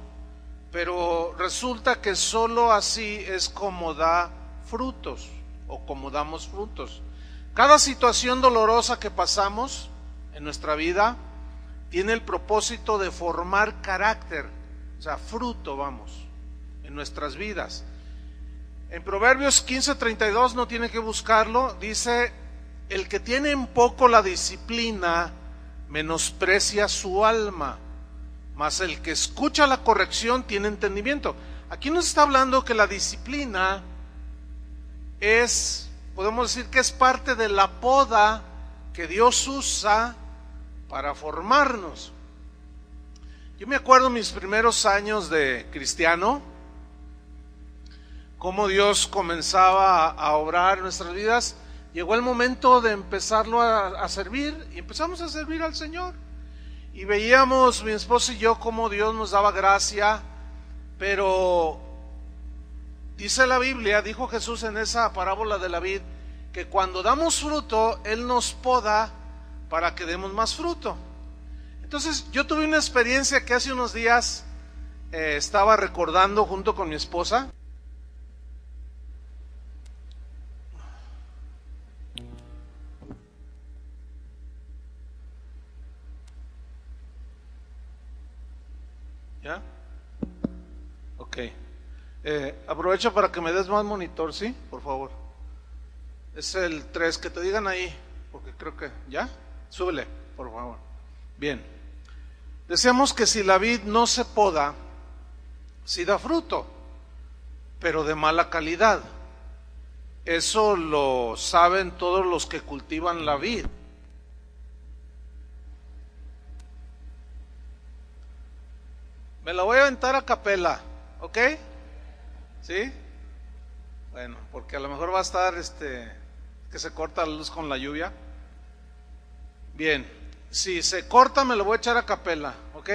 Speaker 1: pero resulta que solo así es como da frutos, o como damos frutos. Cada situación dolorosa que pasamos en nuestra vida tiene el propósito de formar carácter, o sea, fruto, vamos, en nuestras vidas. En Proverbios 15:32, no tiene que buscarlo, dice: el que tiene en poco la disciplina menosprecia su alma, mas el que escucha la corrección tiene entendimiento. Aquí nos está hablando que la disciplina es, podemos decir que es parte de la poda que Dios usa para formarnos. Yo me acuerdo mis primeros años de cristiano, cómo Dios comenzaba a obrar en nuestras vidas. Llegó el momento de empezarlo a servir, y empezamos a servir al Señor. Y veíamos, mi esposa y yo, cómo Dios nos daba gracia, pero dice la Biblia, dijo Jesús en esa parábola de la vid, que cuando damos fruto, Él nos poda para que demos más fruto. Entonces yo tuve una experiencia que hace unos días estaba recordando junto con mi esposa. ¿Ya? Ok. Aprovecho para que me des más monitor, ¿sí? Por favor. Es el 3, que te digan ahí, porque creo que... ¿Ya? Súbele, por favor. Bien. Decíamos que si la vid no se poda, sí da fruto, pero de mala calidad. Eso lo saben todos los que cultivan la vid. Me la voy a aventar a capela, ¿ok? ¿Sí? Bueno, porque a lo mejor va a estar que se corta la luz con la lluvia. Bien, si se corta me lo voy a echar a capela, ¿ok?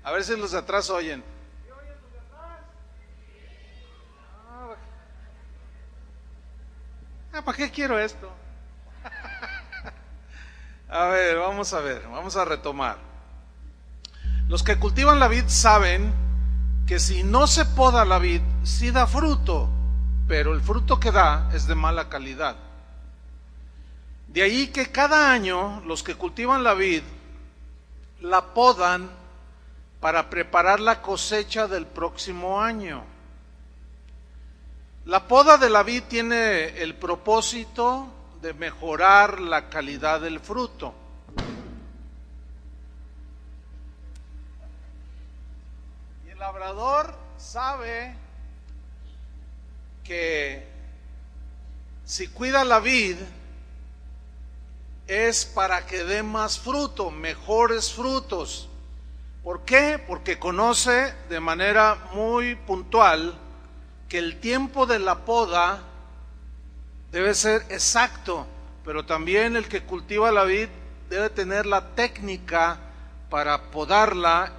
Speaker 1: A ver si los de atrás oyen. ¿Sí oyen los de atrás? ¿Para qué quiero esto? A ver, vamos a retomar. Los que cultivan la vid saben que si no se poda la vid, sí da fruto, pero el fruto que da es de mala calidad. De ahí que cada año los que cultivan la vid la podan para preparar la cosecha del próximo año. La poda de la vid tiene el propósito de mejorar la calidad del fruto. Y el labrador sabe que si cuida la vid es para que dé más fruto, mejores frutos. ¿Por qué? Porque conoce de manera muy puntual que el tiempo de la poda debe ser exacto, pero también el que cultiva la vid debe tener la técnica para podarla